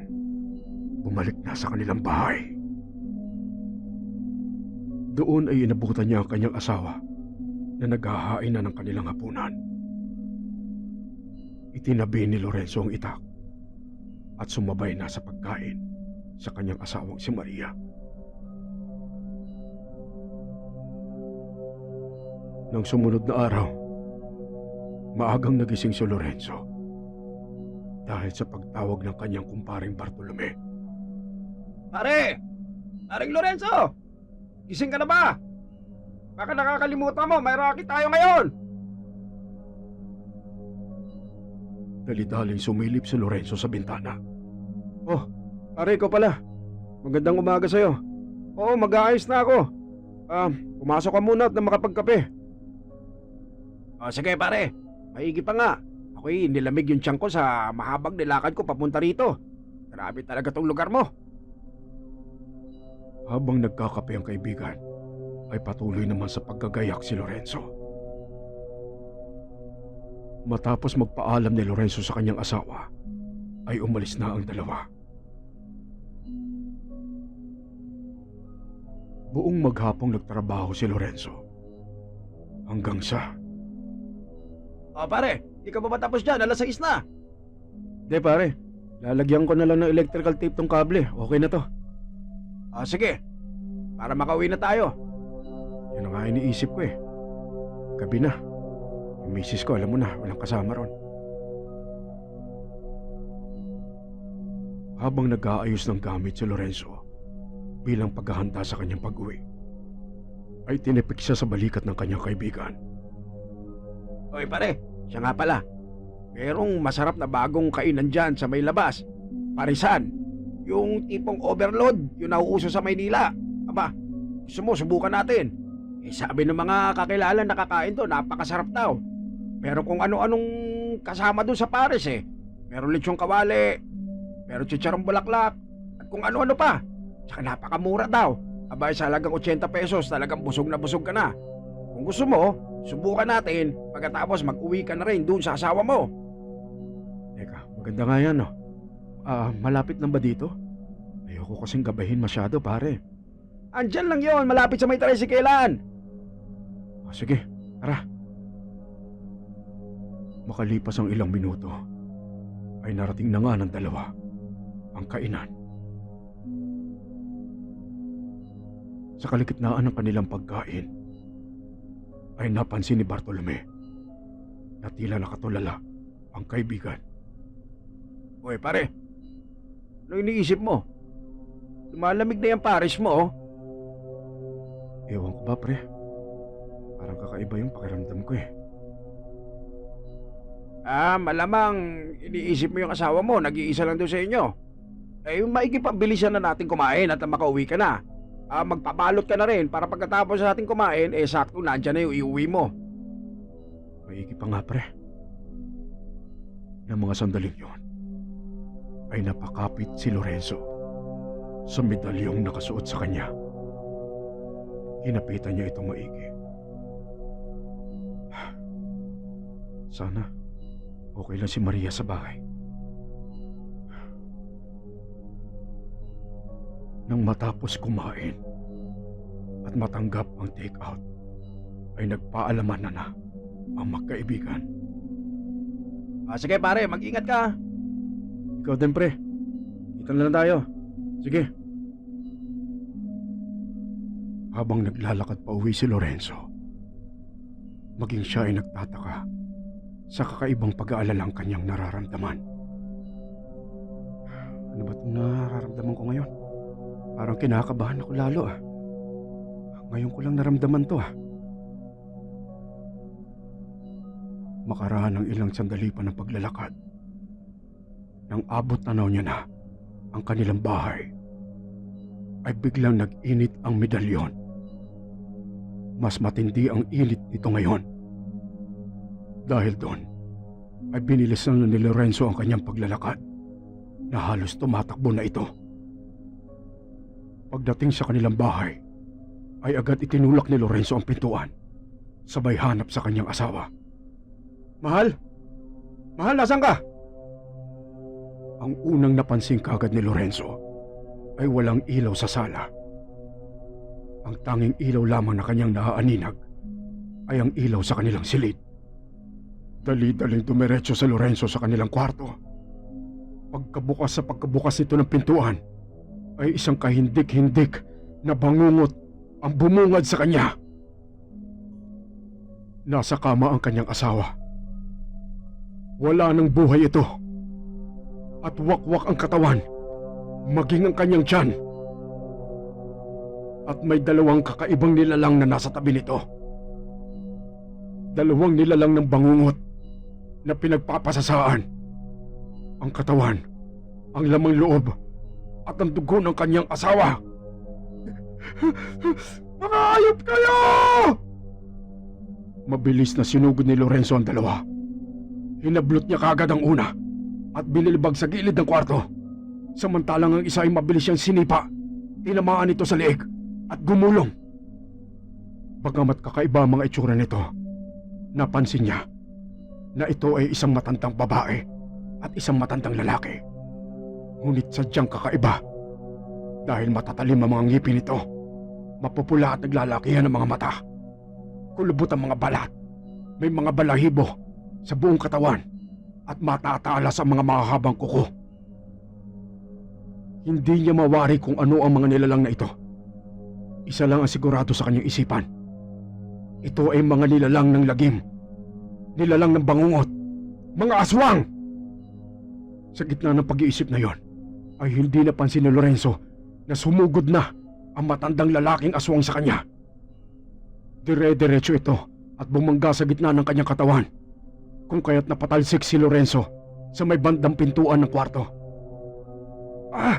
bumalik na sa kanilang bahay. Doon ay inabutan niya ang kanyang asawa na naghahain na ng kanilang hapunan. Itinabi ni Lorenzo ang itak at sumabay na sa pagkain sa kanyang asawang si Maria. Nang sumunod na araw, maagang nagising si Lorenzo dahil sa pagtawag ng kanyang kumparing Bartolome. Pare! Paring Lorenzo! Gising ka na ba? Baka nakakalimutan mo, may racket tayo ngayon! Dali-daling sumilip si Lorenzo sa bintana. Oh, pare ko pala. Magandang umaga sa'yo. Oo, mag-aayos na ako. Pumasok ka muna at na makapagkape. Sige pare, maigi pa nga. Ako'y nilamig yung tiyan ko sa mahabang nilakad ko papunta rito. Grabe talaga tong lugar mo. Habang nagkakape ang kaibigan, ay patuloy naman sa paggagayak si Lorenzo. Matapos magpaalam ni Lorenzo sa kanyang asawa, ay umalis na ang dalawa. Buong maghapong nagtrabaho si Lorenzo. Hanggang sa... Pare, di ka ba tapos dyan? Alas 6 na. De pare, lalagyan ko na lang ng electrical tape tong kable. Okay na to. Sige, para makauwi na tayo. Yan ang nga iniisip ko eh. Gabi na. Yung misis ko, alam mo na, walang kasama ron. Habang nag-aayos ng gamit si Lorenzo bilang paghahanda sa kanyang pag-uwi, ay tinipik siya sa balikat ng kanyang kaibigan. Oy pare, siya nga pala. Merong masarap na bagong kainan dyan sa may labas. Parisan. Yung tipong overload, yung nauuso sa Maynila. Aba, gusto mo, subukan natin. Sabi ng mga kakilala na kakain to, napakasarap daw. Pero kung ano-anong kasama dun sa Paris Meron lechong kawali, meron chicharong bulaklak, at kung ano-ano pa. Tsaka napakamura daw. Aba, sa halagang 80 pesos, talagang busog na busog ka na. Kung gusto mo, subukan natin. Pagkatapos mag-uwi ka na rin dun sa asawa mo. Teka, maganda nga yan, no? Malapit lang ba dito? Ayoko kasing gabahin masyado, pare. Andyan lang yon, malapit sa may tricyclean. Sige, tara. Makalipas ang ilang minuto, ay narating na nga ng dalawa ang kainan. Sa kaligitnaan ng kanilang pagkain, ay napansin ni Bartolome na tila nakatulala ang kaibigan. Uy pare, ano iniisip mo? Lumalamig na yung Paris mo Ewan ko ba, pre? Parang kakaiba yung pakiramdam ko Malamang iniisip mo yung asawa mo, nag-iisa lang doon sa inyo. Maikipabilisan na natin kumain at makauwi ka na. Magpabalot ka na rin para pagkatapos sa ating kumain, sakto nandyan na yung iuwi mo. Maigi pa nga, pre. Ng mga sandaling yon, ay napakapit si Lorenzo sa medalyong nakasuot sa kanya. Hinapitan niya itong maigi. Sana okay lang si Maria sa bahay. Nang matapos kumain at matanggap ang take-out, ay nagpaalaman na ang magkaibigan. Sige pare, mag-ingat ka. Ikaw din, pre. Kita na lang tayo. Sige. Habang naglalakad pa uwi si Lorenzo, maging siya ay nagtataka sa kakaibang pag-aalalang kanyang nararamdaman. Ano ba itong nararamdaman ko ngayon? Parang kinakabahan ako lalo Ngayon ko lang naramdaman to Makaraan ng ilang sandali pa ng paglalakad, nang abot tanaw niya na ang kanilang bahay, ay biglang nag-init ang medalyon. Mas matindi ang init nito ngayon. Dahil doon, ay binilisan na ni Lorenzo ang kanyang paglalakad na halos tumatakbo na ito. Pagdating sa kanilang bahay, ay agad itinulak ni Lorenzo ang pintuan, sabay hanap sa kanyang asawa. Mahal? Mahal, nasan ka? Ang unang napansin kagad ni Lorenzo ay walang ilaw sa sala. Ang tanging ilaw lamang na kanyang naaaninag ay ang ilaw sa kanilang silid. Dali-daling dumiretso sa Lorenzo sa kanilang kwarto. Pagkabukas nito ng pintuan, ay isang kahindik-hindik na bangungot ang bumungad sa kanya. Nasa kama ang kanyang asawa. Wala nang buhay ito. At wakwak ang katawan, maging ang kanyang tiyan. At may dalawang kakaibang nilalang na nasa tabi nito. Dalawang nilalang ng bangungot na pinagpapasasaan. Ang katawan, ang lamang loob, at ang dugo ng kanyang asawa. Mga hayop kayo! Mabilis na sinugod ni Lorenzo ang dalawa. Hinablot niya kagad ang una at binilibag sa gilid ng kwarto. Samantalang ang isa ay mabilis siyang sinipa. Tinamaan ito sa leeg at gumulong. Bagamat kakaiba ang mga itsura nito, napansin niya na ito ay isang matandang babae at isang matandang lalaki. Ngunit sadyang kakaiba dahil matatalim ang mga ngipin nito, mapupula at naglalakihan ang mga mata, kulubot ang mga balat, may mga balahibo sa buong katawan at matatalas ang mga mahahabang kuko. Hindi niya mawari kung ano ang mga nilalang na ito. Isa lang ang sigurado sa kanyang isipan. Ito ay mga nilalang ng lagim, nilalang ng bangungot, mga aswang! Sa gitna ng pag-iisip na yon, ay hindi napansin ni Lorenzo na sumugod na ang matandang lalaking aswang sa kanya. Dire-diretso ito at bumangga sa gitna ng kanyang katawan. Kung kaya't napatalsik si Lorenzo sa may bandang pintuan ng kwarto. Ah!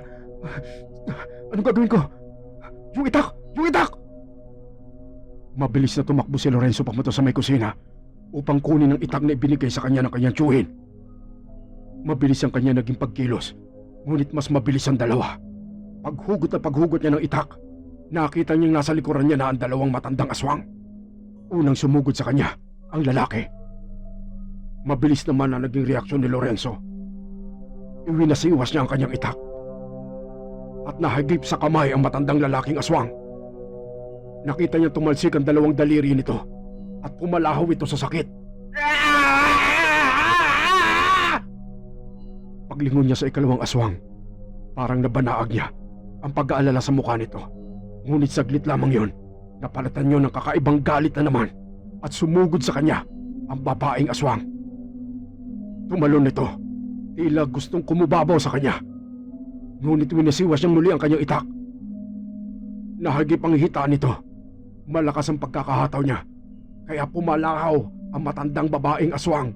Anong gagawin ko? Yung itak! Yung itak! Mabilis na tumakbo si Lorenzo papunta sa may kusina upang kunin ang itak na ibinigay sa kanya ng kanyang tiyuhin. Mabilis ang kanya naging pagkilos, ngunit mas mabilis ang dalawa. Paghugot na paghugot niya ng itak, nakita niyang nasa likuran niya na ang dalawang matandang aswang. Unang sumugod sa kanya, ang lalaki. Mabilis naman ang naging reaksyon ni Lorenzo. Iwinasiwas niya ang kanyang itak at nahagip sa kamay ang matandang lalaking aswang. Nakita niya tumalsik ang dalawang daliri nito at pumalahaw ito sa sakit. Paglingon niya sa ikalawang aswang, parang nabanaag niya ang pag-aalala sa mukha nito. Ngunit saglit lamang yon, napalatan niyo ng kakaibang galit na naman at sumugod sa kanya ang babaeng aswang. Tumalon nito, tila gustong kumubabaw sa kanya. Ngunit winasiwas niyang muli ang kanyang itak. Nahagip ang hita nito. Malakas ang pagkakahataw niya, kaya pumalahaw ang matandang babaeng aswang.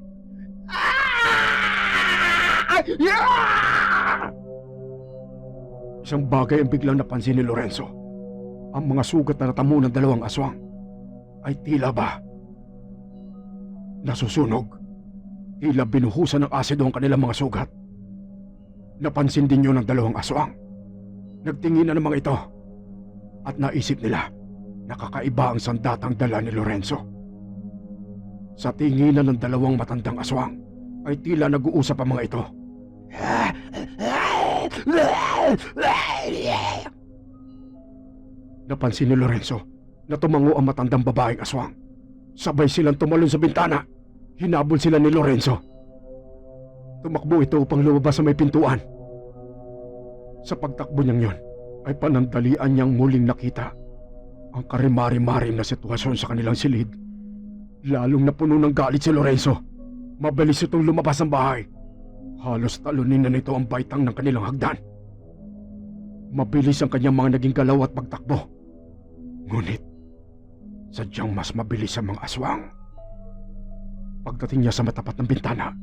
Isang bagay ang biglang napansin ni Lorenzo. Ang mga sugat na natamo ng dalawang aswang ay tila ba nasusunog. Tila binuhusan ng asido ang kanilang mga sugat. Napansin din yun ng dalawang aswang. Nagtingin na ng mga ito at naisip nila na kakaiba ang sandatang dala ni Lorenzo. Sa tinginan ng dalawang matandang aswang ay tila nag-uusap ang mga ito. Napansin ni Lorenzo na tumango ang matandang babaeng aswang. Sabay silang tumalon sa bintana. Hinabol sila ni Lorenzo. Tumakbo ito upang lumabas sa may pintuan. Sa pagtakbo niyang yon ay panandalian niyang muling nakita ang karimari-marim na sitwasyon sa kanilang silid. Lalong napuno ng galit si Lorenzo. Mabilis itong lumabas ng bahay. Halos talunin na nito ang baitang ng kanilang hagdan. Mabilis ang kanyang mga naging galaw at pagtakbo. Ngunit, sadyang mas mabilis ang mga aswang. Pagdating niya sa matapat ng bintana,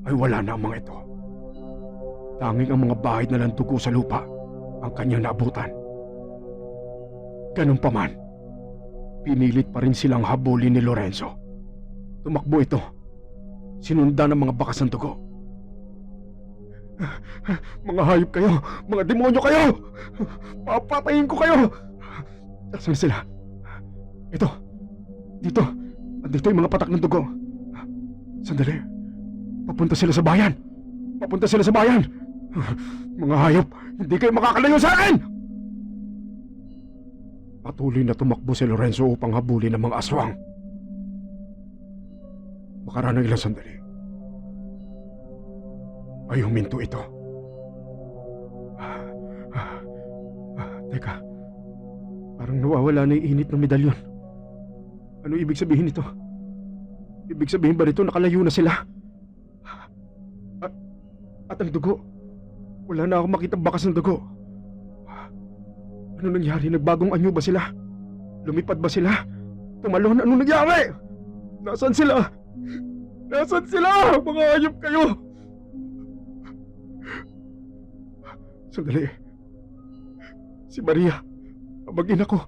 ay wala na ang mga ito. Tanging ang mga bahid na landugo sa lupa ang kanyang naabutan. Ganun pa man, pinilit pa rin silang habulin ni Lorenzo. Tumakbo ito. Sinundan ng mga bakas ng dugo. Mga hayop kayo! Mga demonyo kayo! Papatayin ko kayo! Nasaan sila? Ito! Dito! Andito yung mga patak ng dugo. Sandali. Papunta sila sa bayan! Papunta sila sa bayan! Mga hayop! Hindi kayo makakalayo sa akin! Patuloy na tumakbo si Lorenzo upang habulin ng mga aswang. Makaraan ng ilang sandali ay huminto ito. Teka, parang nawawala na yung init ng medalyon. Ano ibig sabihin nito? Ibig sabihin ba nito nakalayo na sila? At ang dugo, wala na akong makitang bakas ng dugo. Ano nangyari? Nagbagong anyo ba sila? Lumipad ba sila? Tumalon? Ano nangyari? Nasaan sila? Nasaan sila? Mga hayop kayo! Sandali. Si Maria, ang mag-ina ko.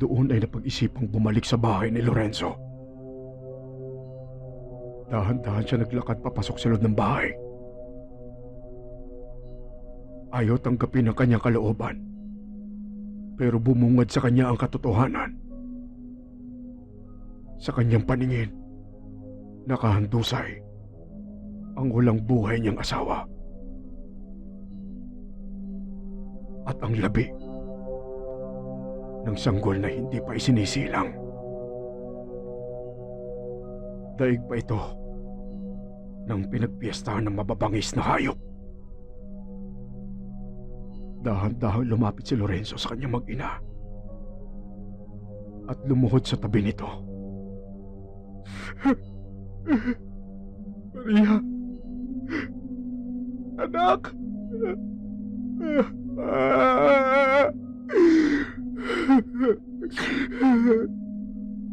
Doon ay napag-isipang bumalik sa bahay ni Lorenzo. Dahan-dahan siya naglakad papasok sa loob ng bahay. Ayaw tanggapin ang kanyang kalooban. Pero bumungad sa kanya ang katotohanan. Sa kanyang paningin, nakahandusay ang walang buhay niyang asawa. At ang labi ng sanggol na hindi pa isinisilang. Daig pa ito ng pinagpiestahan ng mababangis na hayop. Dahan-dahan lumapit si Lorenzo sa kanyang mag-ina at lumuhod sa tabi nito. Maria! Anak!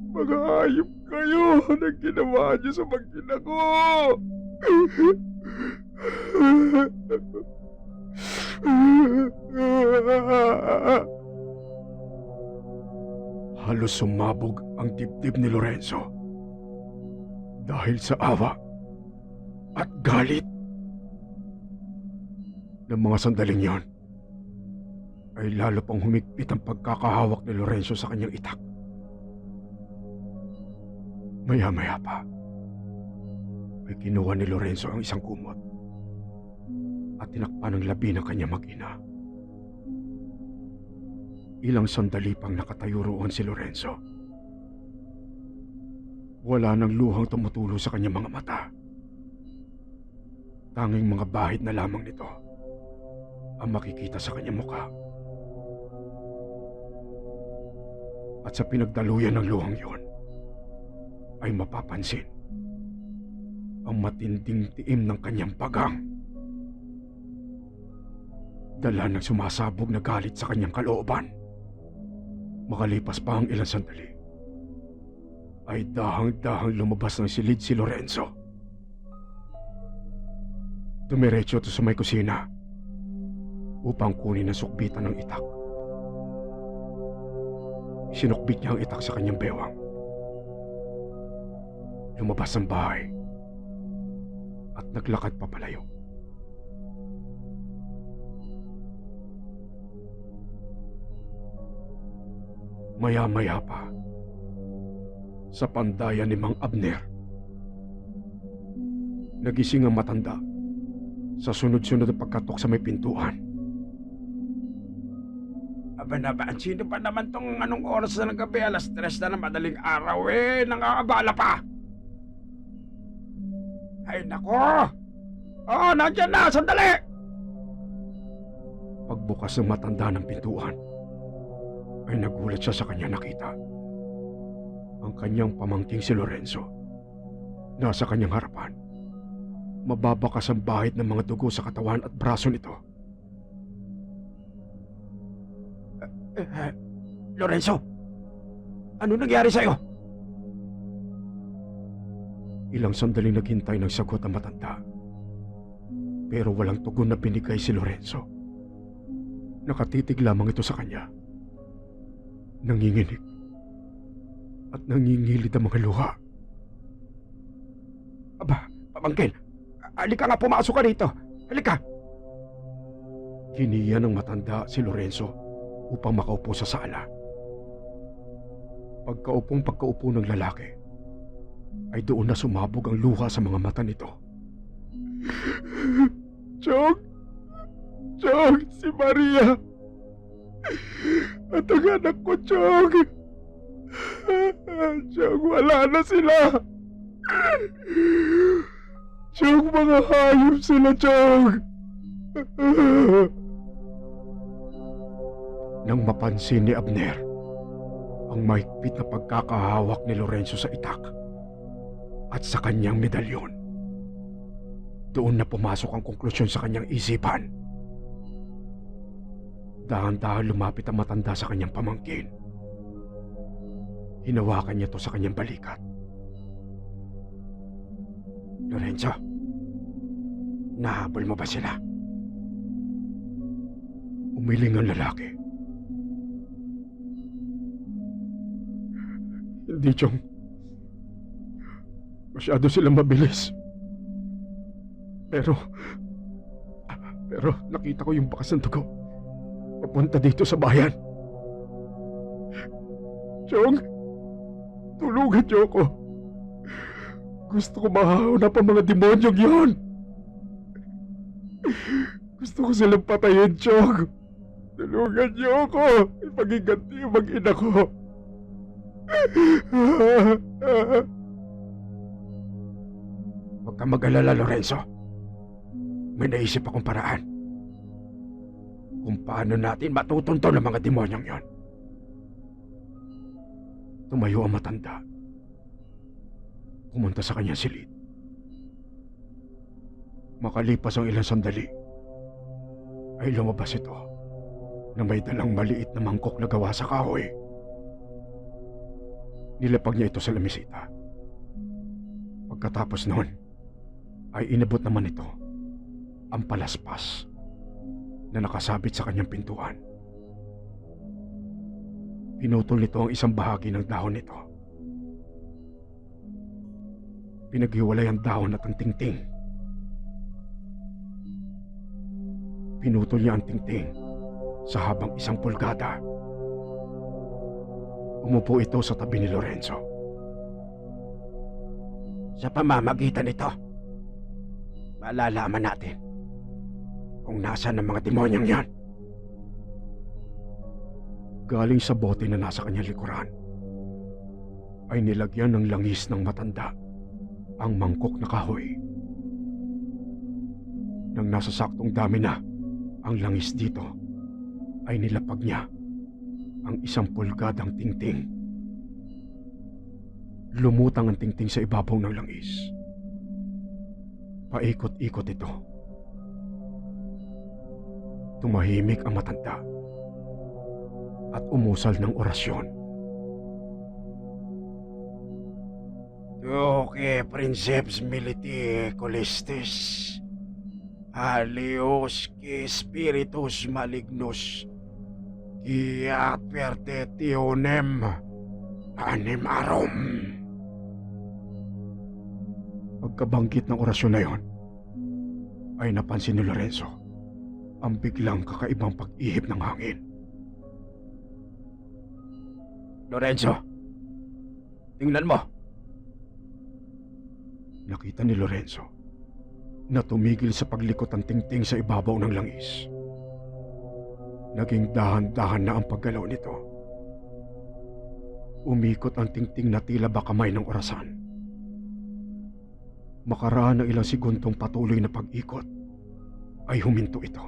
Mga hayop kayo! Anong ginawa niyo sa mag-ina ko? Halos sumabog ang dibdib ni Lorenzo dahil sa awa at galit. Ng mga sandaling yon ay lalo pang humigpit ang pagkakahawak ni Lorenzo sa kanyang itak. Maya-maya pa ay kinuha ni Lorenzo ang isang kumot at tinakpan ng labi ng kanyang mag-ina. Ilang sandali pang nakatayo roon si Lorenzo. Wala nang luhang tumutulo sa kanyang mga mata. Tanging mga bahid na lamang nito ang makikita sa kanyang mukha. At sa pinagdaluyan ng luhang yon ay mapapansin ang matinding tiim ng kanyang pagang. Dala ng sumasabog na galit sa kanyang kalooban. Makalipas pa ang ilang sandali, ay dahang-dahang lumabas ng silid si Lorenzo. Dumiretso ito sa may kusina upang kunin ang sukbitan ng itak. Sinukbit niya ang itak sa kanyang bewang. Lumabas ng bahay at naglakad papalayo. Maya-maya pa, sa pandayan ni Mang Abner, nagising ang matanda sa sunod-sunod na pagkatok sa may pintuan. Aba na ba, sino pa naman tong anong oras na ng gabi? Alas 3 na ng madaling araw nangangabala pa. Ay nako! Oh, nandiyan na! Sandali! Pagbukas ng matanda ng pintuan, ay nagulat siya sa kanya nakita. Ang kanyang pamangking si Lorenzo, nasa kanyang harapan. Mababakas ang bahid ng mga dugo sa katawan at braso nito. Lorenzo, ano nangyari sa'yo? Ilang sandaling naghintay ng sagot ang matanda. Pero walang tugon na binigay si Lorenzo. Nakatitig lamang ito sa kanya. Nanginginig at nangingilid ang mga luha. Aba, pamangkin, halika nga, pumasok ka dito. Halika. Hiniya ng matanda si Lorenzo upang makaupo sa sala. Pagkaupo ng lalaki, ay doon na sumabog ang luha sa mga mata nito. Chong! Chong! Si Maria! At ang anak ko, Chong! Chong, wala na sila! Chong, mga hayop sila, Chong! Nang mapansin ni Abner ang mahigpit na pagkakahawak ni Lorenzo sa itak at sa kanyang medalyon, doon na pumasok ang konklusyon sa kanyang isipan. Dahan-dahan lumapit ang matanda sa kanyang pamangkin. Hinawakan niya to sa kanyang balikat. Lorenzo, nahabol mo ba sila? Umiling ang lalaki. Hindi, Chong. Masyado silang mabilis. Pero nakita ko yung bakas ng dugo papunta dito sa bayan. Chong, tulungan niyo ako. Gusto ko mahahanap ang mga demonyong yon. Gusto ko silang patayin, Chong. Tulungan niyo ako. Ipagiganti yung mag-ina ko. Huwag kang mag-alala, Lorenzo. May naisip akong paraan kung paano natin matutunto ng mga demonyong yon. Tumayo ang matanda. Pumunta sa kanyang silid. Makalipas ang ilang sandali, ay lumabas ito na may dalang maliit na mangkok na gawa sa kahoy. Nilapag niya ito sa lamisita. Pagkatapos noon, ay inabot naman ito ang palaspas na nakasabit sa kanyang pintuan. Pinutol nito ang isang bahagi ng dahon nito. Pinaghiwalay ang dahon at ang tingting. Pinutol niya ang tingting sa habang 1 pulgada. Umupo ito sa tabi ni Lorenzo. Sa pamamagitan nito, malalaman natin kung nasaan ang mga demonyong yan. Galing sa bote na nasa kanyang likuran, ay nilagyan ng langis ng matanda ang mangkok na kahoy. Nang nasa saktong dami na ang langis dito, ay nilapag niya ang 1 pulgadang tingting. Lumutang ang tingting sa ibabaw ng langis. Paikot-ikot ito. Tumahimik ang matanda at umusal ng orasyon. Duke Princeps Militi Colistis, Alios qui Spiritus Malignus, qui advertetionem animarum. Pagkabanggit ng orasyon na yon, ay napansin ni Lorenzo ang biglang kakaibang pag-ihip ng hangin. Lorenzo, tingnan mo. Nakita ni Lorenzo na tumigil sa paglikot ang tingting sa ibabaw ng langis. Naging dahan-dahan na ang paggalaw nito. Umikot ang tingting na tila ba kamay ng orasan. Makaraan ng ilang segundong patuloy na pag-ikot, ay huminto ito.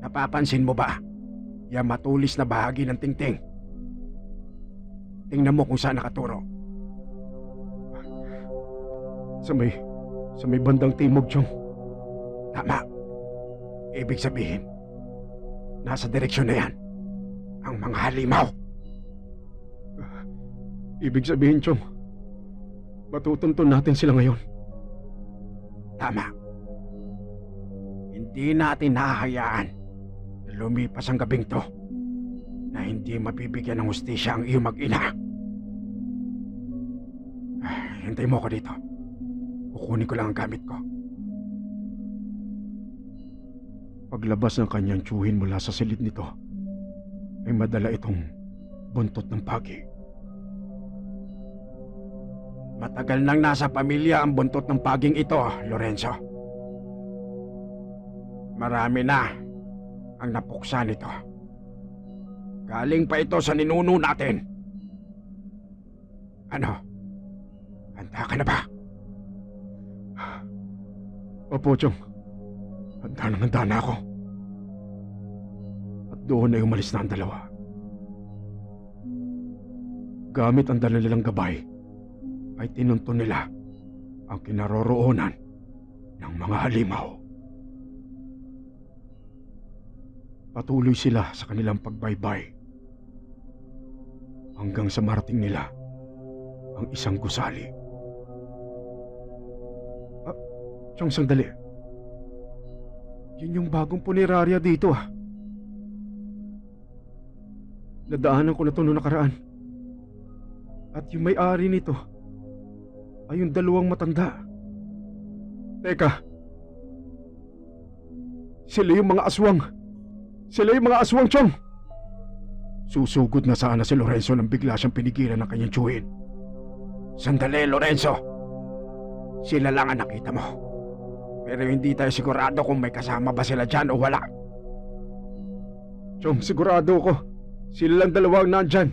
Napapansin mo ba yung matulis na bahagi ng tingting? Tingnan mo kung saan nakaturo. Sa may bandang timog, Chong. Tama. Ibig sabihin, nasa direksyon na yan ang mga halimaw. Ibig sabihin, Chong, matutuntun natin sila ngayon. Tama. Hindi natin hahayaan na lumipas ang gabing to na hindi mabibigyan ng hustisya ang iyong mag-ina. Hintay mo ko dito. Kukunin ko lang ang gamit ko. Paglabas ng kanyang tiyuhin mula sa silid nito, ay madala itong buntot ng pagi. Matagal nang nasa pamilya ang buntot ng paging ito, Lorenzo. Marami na ang napuksa nito. Galing pa ito sa ninuno natin. Ano? Handa ka na ba? Opo, Chong. Handa na ako. At doon ay umalis na ang dalawa. Gamit ang dala nilang gabay, ay tinuntun nila ang kinaroroonan ng mga halimaw. Patuloy sila sa kanilang pagbaybay hanggang sa marating nila ang isang gusali. Chong, sandali. Yun yung bagong punerarya dito, ah. Nadaanan ko na ito noong nakaraan. At yung may-ari nito ay yung 2 matanda. Teka. Sila yung mga aswang. Sila yung mga aswang, Chong. Susugod na sana si Lorenzo nang bigla siyang pinigilan ng kanyang tiyuhin. Sandali, Lorenzo. Sila lang ang nakita mo. Pero hindi tayo sigurado kung may kasama ba sila dyan o wala. Chong, sigurado ko. Sila lang 2 ang nandyan.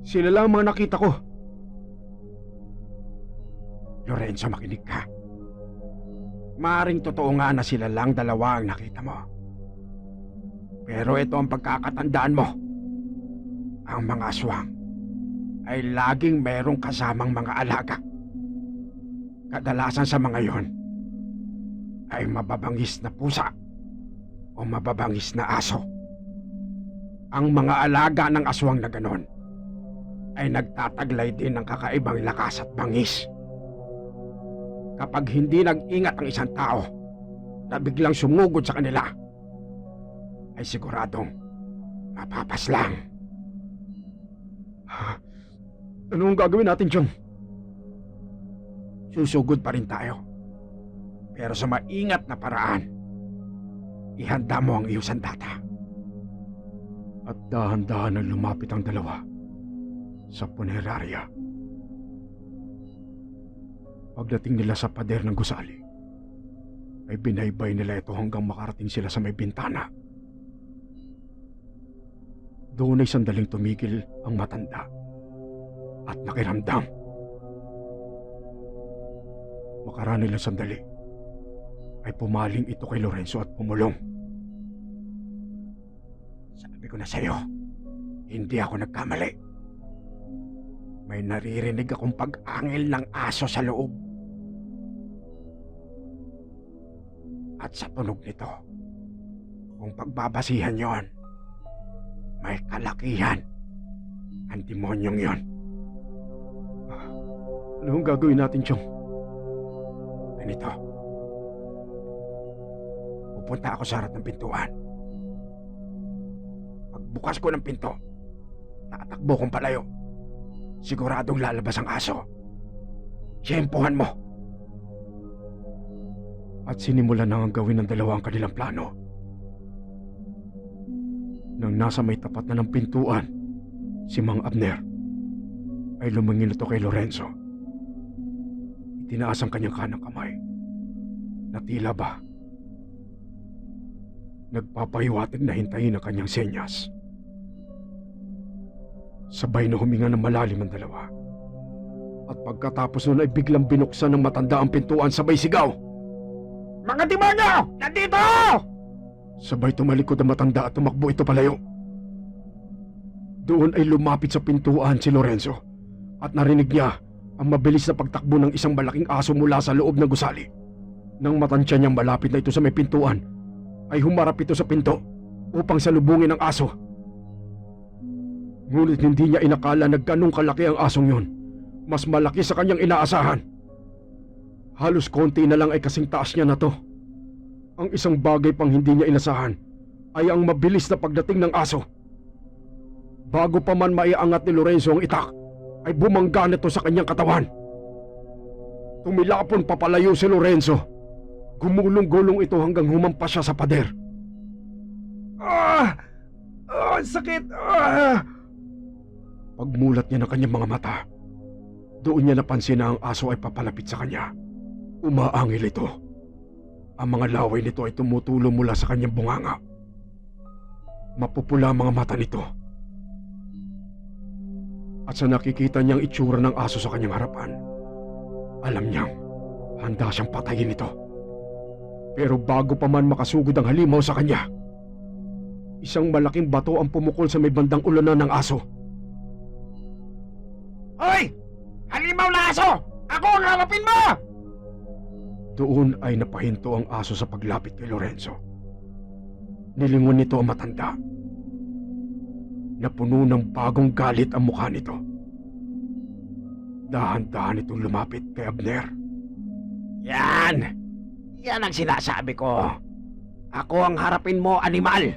Sila lang ang mga nakita ko. Lorenzo, makinig ka. Maaring totoo nga na sila lang 2 ang nakita mo. Pero ito ang pagkakatandaan mo. Ang mga aswang ay laging merong kasamang mga alaga. Kadalasan sa mga yon ay mababangis na pusa o mababangis na aso. Ang mga alaga ng aswang na ganon ay nagtataglay din ng kakaibang lakas at bangis. Kapag hindi nag-ingat ang isang tao na biglang sumugod sa kanila, ay siguradong mapapaslang. Ano ang gagawin natin, Chong? Susugod pa rin tayo. Pero sa maingat na paraan, ihanda mo ang iyong sandata. At dahan-dahan na lumapit ang dalawa sa punerarya. Pagdating nila sa pader ng gusali, ay binaybay nila ito hanggang makarating sila sa may bintana. Doon ay sandaling tumigil ang matanda at nakiramdam. Makaraan nilang sandali, ay pumaling ito kay Lorenzo at pumulong. Sabi ko na sa'yo, hindi ako nagkamali. May naririnig akong pag-angil ng aso sa loob. At sa tunog nito, kung pagbabasihan yon, may kalakihan ang demonyong yon. Ano ang gagawin natin, Chong? Ganito. Pupunta ako sa harap ng pintuan. Pagbukas ko ng pinto, tatakbo kong palayo. Siguradong lalabas ang aso. Tiyempohan mo. At sinimulan na ang gawin ng dalawa ang kanilang plano. Nang nasa may tapat na ng pintuan, si Mang Abner ay lumingin ito kay Lorenzo. Itinaas ang kanyang kanang kamay na tila ba nagpapahiwatig na hintayin ang kanyang senyas. Sabay na huminga ng malalim ang dalawa. At pagkatapos nun ay biglang binuksan ng matanda ang pintuan, sabay sigaw, Mga demonyo! Nandito! sabay tumalikod ang matanda at tumakbo ito palayo. Doon ay lumapit sa pintuan si Lorenzo at narinig niya ang mabilis na pagtakbo ng isang malaking aso mula sa loob ng gusali. Nang matansya niyang malapit na ito sa may pintuan, ay humarap ito sa pinto upang salubungin ang aso. Ngunit hindi niya inakala na ganong kalaki ang asong yun. Mas malaki sa kanyang inaasahan. Halos konti na lang ay kasing taas niya na to. Ang isang bagay pang hindi niya inasahan ay ang mabilis na pagdating ng aso. Bago pa man maiangat ni Lorenzo ang itak, ay bumangga nito sa kanyang katawan. Tumilapon papalayo si Lorenzo. Gumulong-gulong ito hanggang humampas siya sa pader. Sakit! Pagmulat niya ng kanyang mga mata, doon niya napansin na ang aso ay papalapit sa kanya. Umaangil ito. Ang mga laway nito ay tumutulo mula sa kanyang bunganga. Mapupula ang mga mata nito. At sa nakikita niyang itsura ng aso sa kanyang harapan, alam niyang handa siyang patayin ito. Pero bago pa man makasugod ang halimaw sa kanya, isang malaking bato ang pumukol sa may bandang ulanan ng aso. Hoy! Halimaw na aso! Ako ang harapin mo! Doon ay napahinto ang aso sa paglapit kay Lorenzo. Nilingon nito ang matanda. Napuno ng bagong galit ang mukha nito. Dahan-dahan itong lumapit kay Abner. Yan! Yan ang sinasabi ko. Ako ang harapin mo, animal.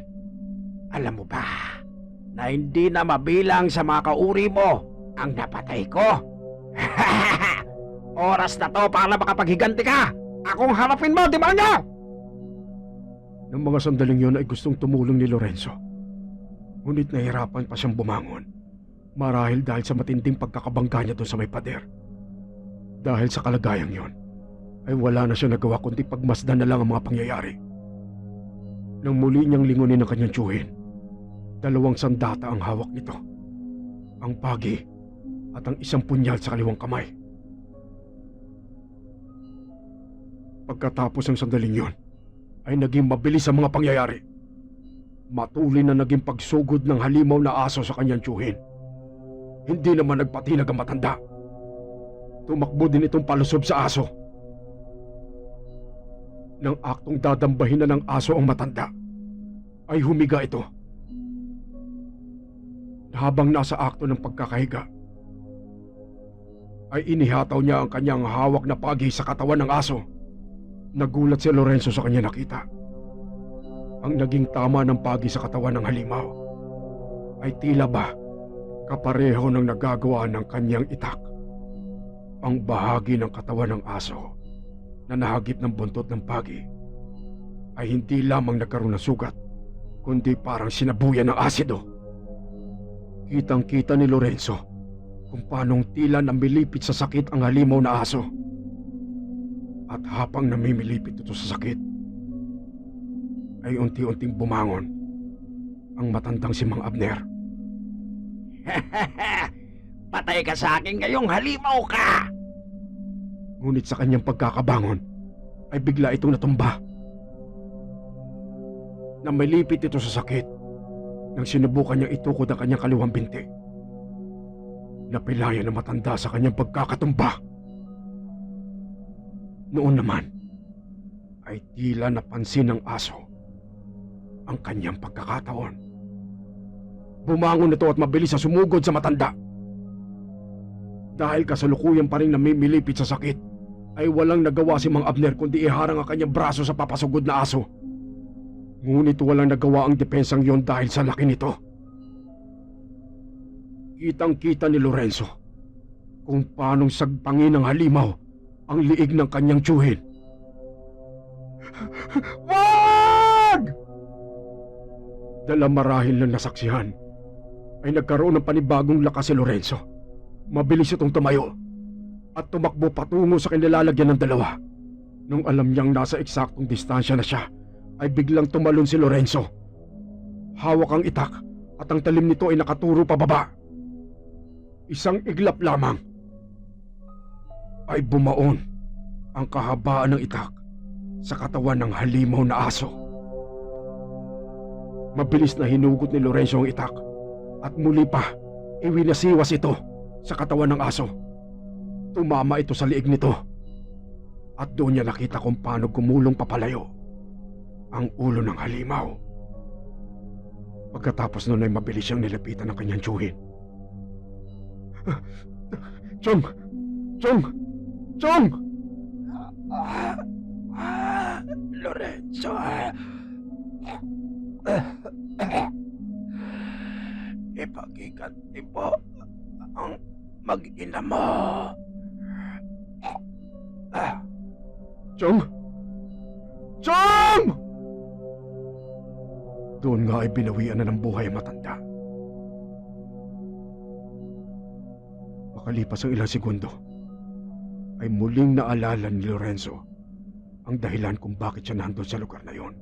Alam mo ba na hindi na mabilang sa mga kauri mo ang napatay ko? Oras na to para makapaghiganti ka. Akong harapin mo, demonyo! Nang mga sandaling yun ay gustong tumulong ni Lorenzo. Ngunit nahirapan pa siyang bumangon. Marahil dahil sa matinding pagkakabangga niya doon sa may pader. Dahil sa kalagayang yon, ay wala na siya nagawa kundi pagmasdan na lang ang mga pangyayari. Nang muli niyang lingunin ang kanyang tiyuhin, 2 sandata ang hawak nito. Ang pagi at ang isang punyal sa kaliwang kamay. Pagkatapos ng sandaling yon, ay naging mabilis ang mga pangyayari. Matuloy na naging pagsugod ng halimaw na aso sa kanyang tiyuhin. Hindi naman nagpatinag ang matanda. Tumakbo din itong palusob sa aso. Nang aktong dadambahin na ng aso ang matanda, ay humiga ito. Habang nasa akto ng pagkakahiga, ay inihataw niya ang kanyang hawak na pagi sa katawan ng aso. Nagulat si Lorenzo sa kanya nakita. Ang naging tama ng pagi sa katawan ng halimaw ay tila ba kapareho ng nagagawa ng kanyang itak. Ang bahagi ng katawan ng aso na nahagip ng buntot ng pagi ay hindi lamang nagkaroon ng sugat, kundi parang sinabuyan ng asido. Kitang-kita ni Lorenzo kung paanong tila namilipit sa sakit ang halimaw na aso. At habang namimilipit ito sa sakit, ay unti-unting bumangon ang matandang si Mang Abner. Patay ka sa akin ngayong halimaw ka! Ngunit sa kanyang pagkakabangon, ay bigla itong natumba. Namilipit ito sa sakit nang sinubukan niyang itukod ang kanyang kaliwang binti. Napilaya na matanda sa kanyang pagkakatumba. Noon naman, ay tila napansin ng aso ang kanyang pagkakataon. Bumangon ito at mabilis na sumugod sa matanda. Dahil kasalukuyan pa rin namimilipit sa sakit, ay walang nagawa si Mang Abner kundi iharang ang kanyang braso sa papasugod na aso. Ngunit walang nagawa ang depensang yon dahil sa laki nito. Kitang-kita ni Lorenzo kung paanong sagpangin ng halimaw ang liig ng kanyang tiyuhin. Wag! Dala marahil ng nasaksihan ay nagkaroon ng panibagong lakas si Lorenzo. Mabilis itong tumayo at tumakbo patungo sa kinilalagyan ng dalawa. Nung alam niyang nasa eksaktong distansya na siya, ay biglang tumalon si Lorenzo. Hawak ang itak at ang talim nito ay nakaturo pababa. Isang iglap lamang ay bumaon ang kahabaan ng itak sa katawan ng halimaw na aso. Mabilis na hinugot ni Lorenzo ang itak at muli pa iwinasiwas ito sa katawan ng aso. Tumama ito sa liig nito at doon niya nakita kung paano gumulong papalayo ang ulo ng halimaw. Pagkatapos nun ay mabilis siyang nilapitan ng kanyang tiyuhin. Chong! Chong! Chong! Lorenzo, ipagiganti mo ang mag-ina mo. Chong! Chong! Doon nga ay binawian na ng buhay ang matanda. Makalipas ang ilang segundo, ay muling naalala ni Lorenzo ang dahilan kung bakit siya nandun sa lugar na yon.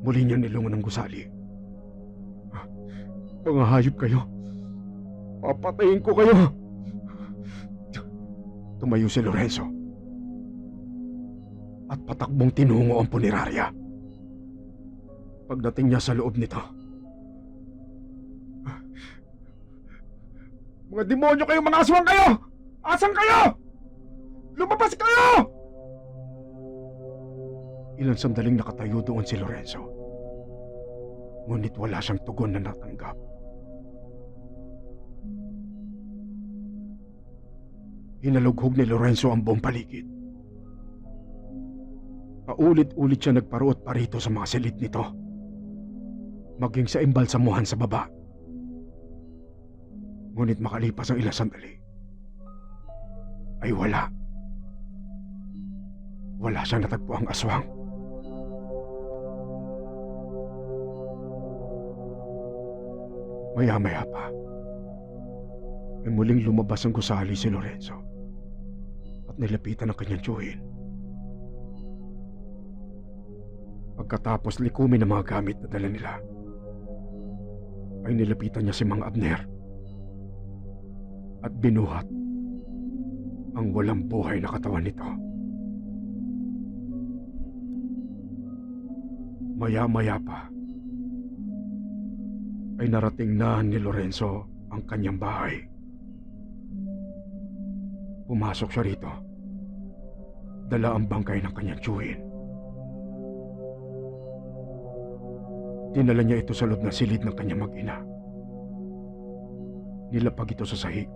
Muli niyang nilungan ng gusali. Mga hayop kayo! Papatayin ko kayo! Tumayo si Lorenzo at patakbong tinungo ang punerarya. Pagdating niya sa loob nito, mga demonyo kayo, mga aswang kayo! Asan kayo? Lumabas kayo! Ilang sandaling nakatayo doon si Lorenzo. Ngunit wala siyang tugon na natanggap. Hinalughog ni Lorenzo ang buong paligid. Paulit-ulit siya nagparuot parito sa mga silid nito, maging sa imbalsamuhan sa baba. Ngunit makalipas ang ilang sandali, ay wala. Wala siyang natagpuang aswang. Maya-maya pa, ay muling lumabas ang gusali si Lorenzo at nilapitan ang kanyang tiyuhin. Pagkatapos likumin ang mga gamit na dala nila, ay nilapitan niya si Mang Abner at binuhat ang walang buhay na katawan nito. Maya-maya pa, ay narating na ni Lorenzo ang kanyang bahay. Pumasok siya rito. Dala ang bangkay ng kanyang tiyuhin. Dinala niya ito sa loob ng silid ng kanyang mag-ina. Nilapag ito sa sahig.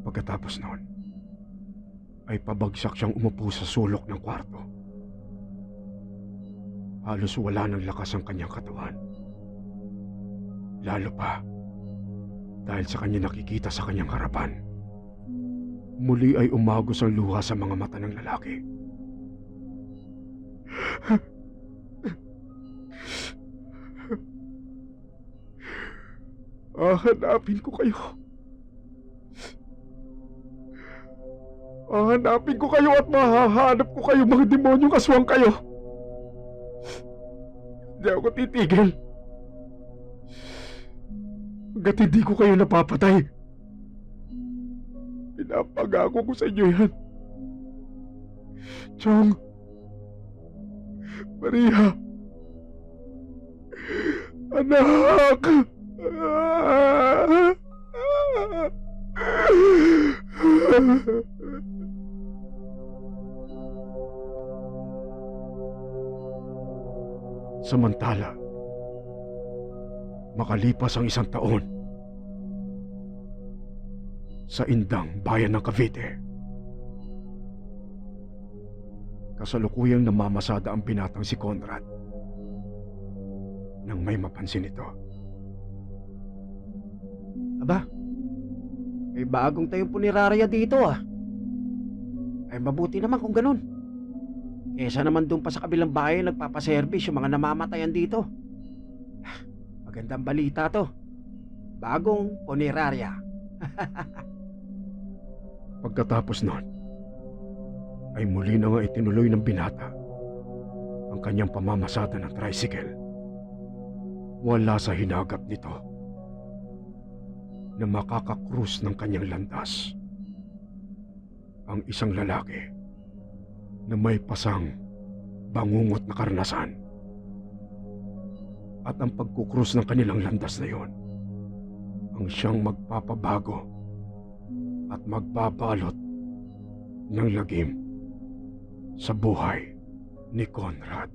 Pagkatapos noon, ay pabagsak siyang umupo sa sulok ng kwarto. Halos wala ng lakas ang kanyang katawan. Lalo pa, dahil sa kanya nakikita sa kanyang harapan. Muli ay umagos ang luha sa mga mata ng lalaki. Hahanapin ko kayo. Hahanapin ko kayo at mahahanap ko kayo, mga demonyong aswang kayo. Hindi ako titigil. Hanggat hindi ko kayo napapatay. Pinapangako ko sa inyo yan. Chong, Maria, anak. Samantala, makalipas ang 1 taon, sa Indang, bayan ng Cavite, kasalukuyang namamasada ang binatang si Conrad nang may mapansin ito. Aba, may bagong tayong punerarya dito ah. Ay mabuti naman kung ganun. Kesa naman doon pa sa kabilang bayan nagpapaservice yung mga namamatayan dito. Magandang balita to. Bagong punerarya. Pagkatapos nun, ay muli na nga itinuloy ng binata ang kanyang pamamasada ng tricycle. Wala sa hinagap nito na makakakrus ng kanyang landas ang isang lalaki na may pasang bangungot na karanasan. At ang pagkukrus ng kanilang landas na yon ang siyang magpapabago at magbabalot ng lagim sa buhay ni Conrad.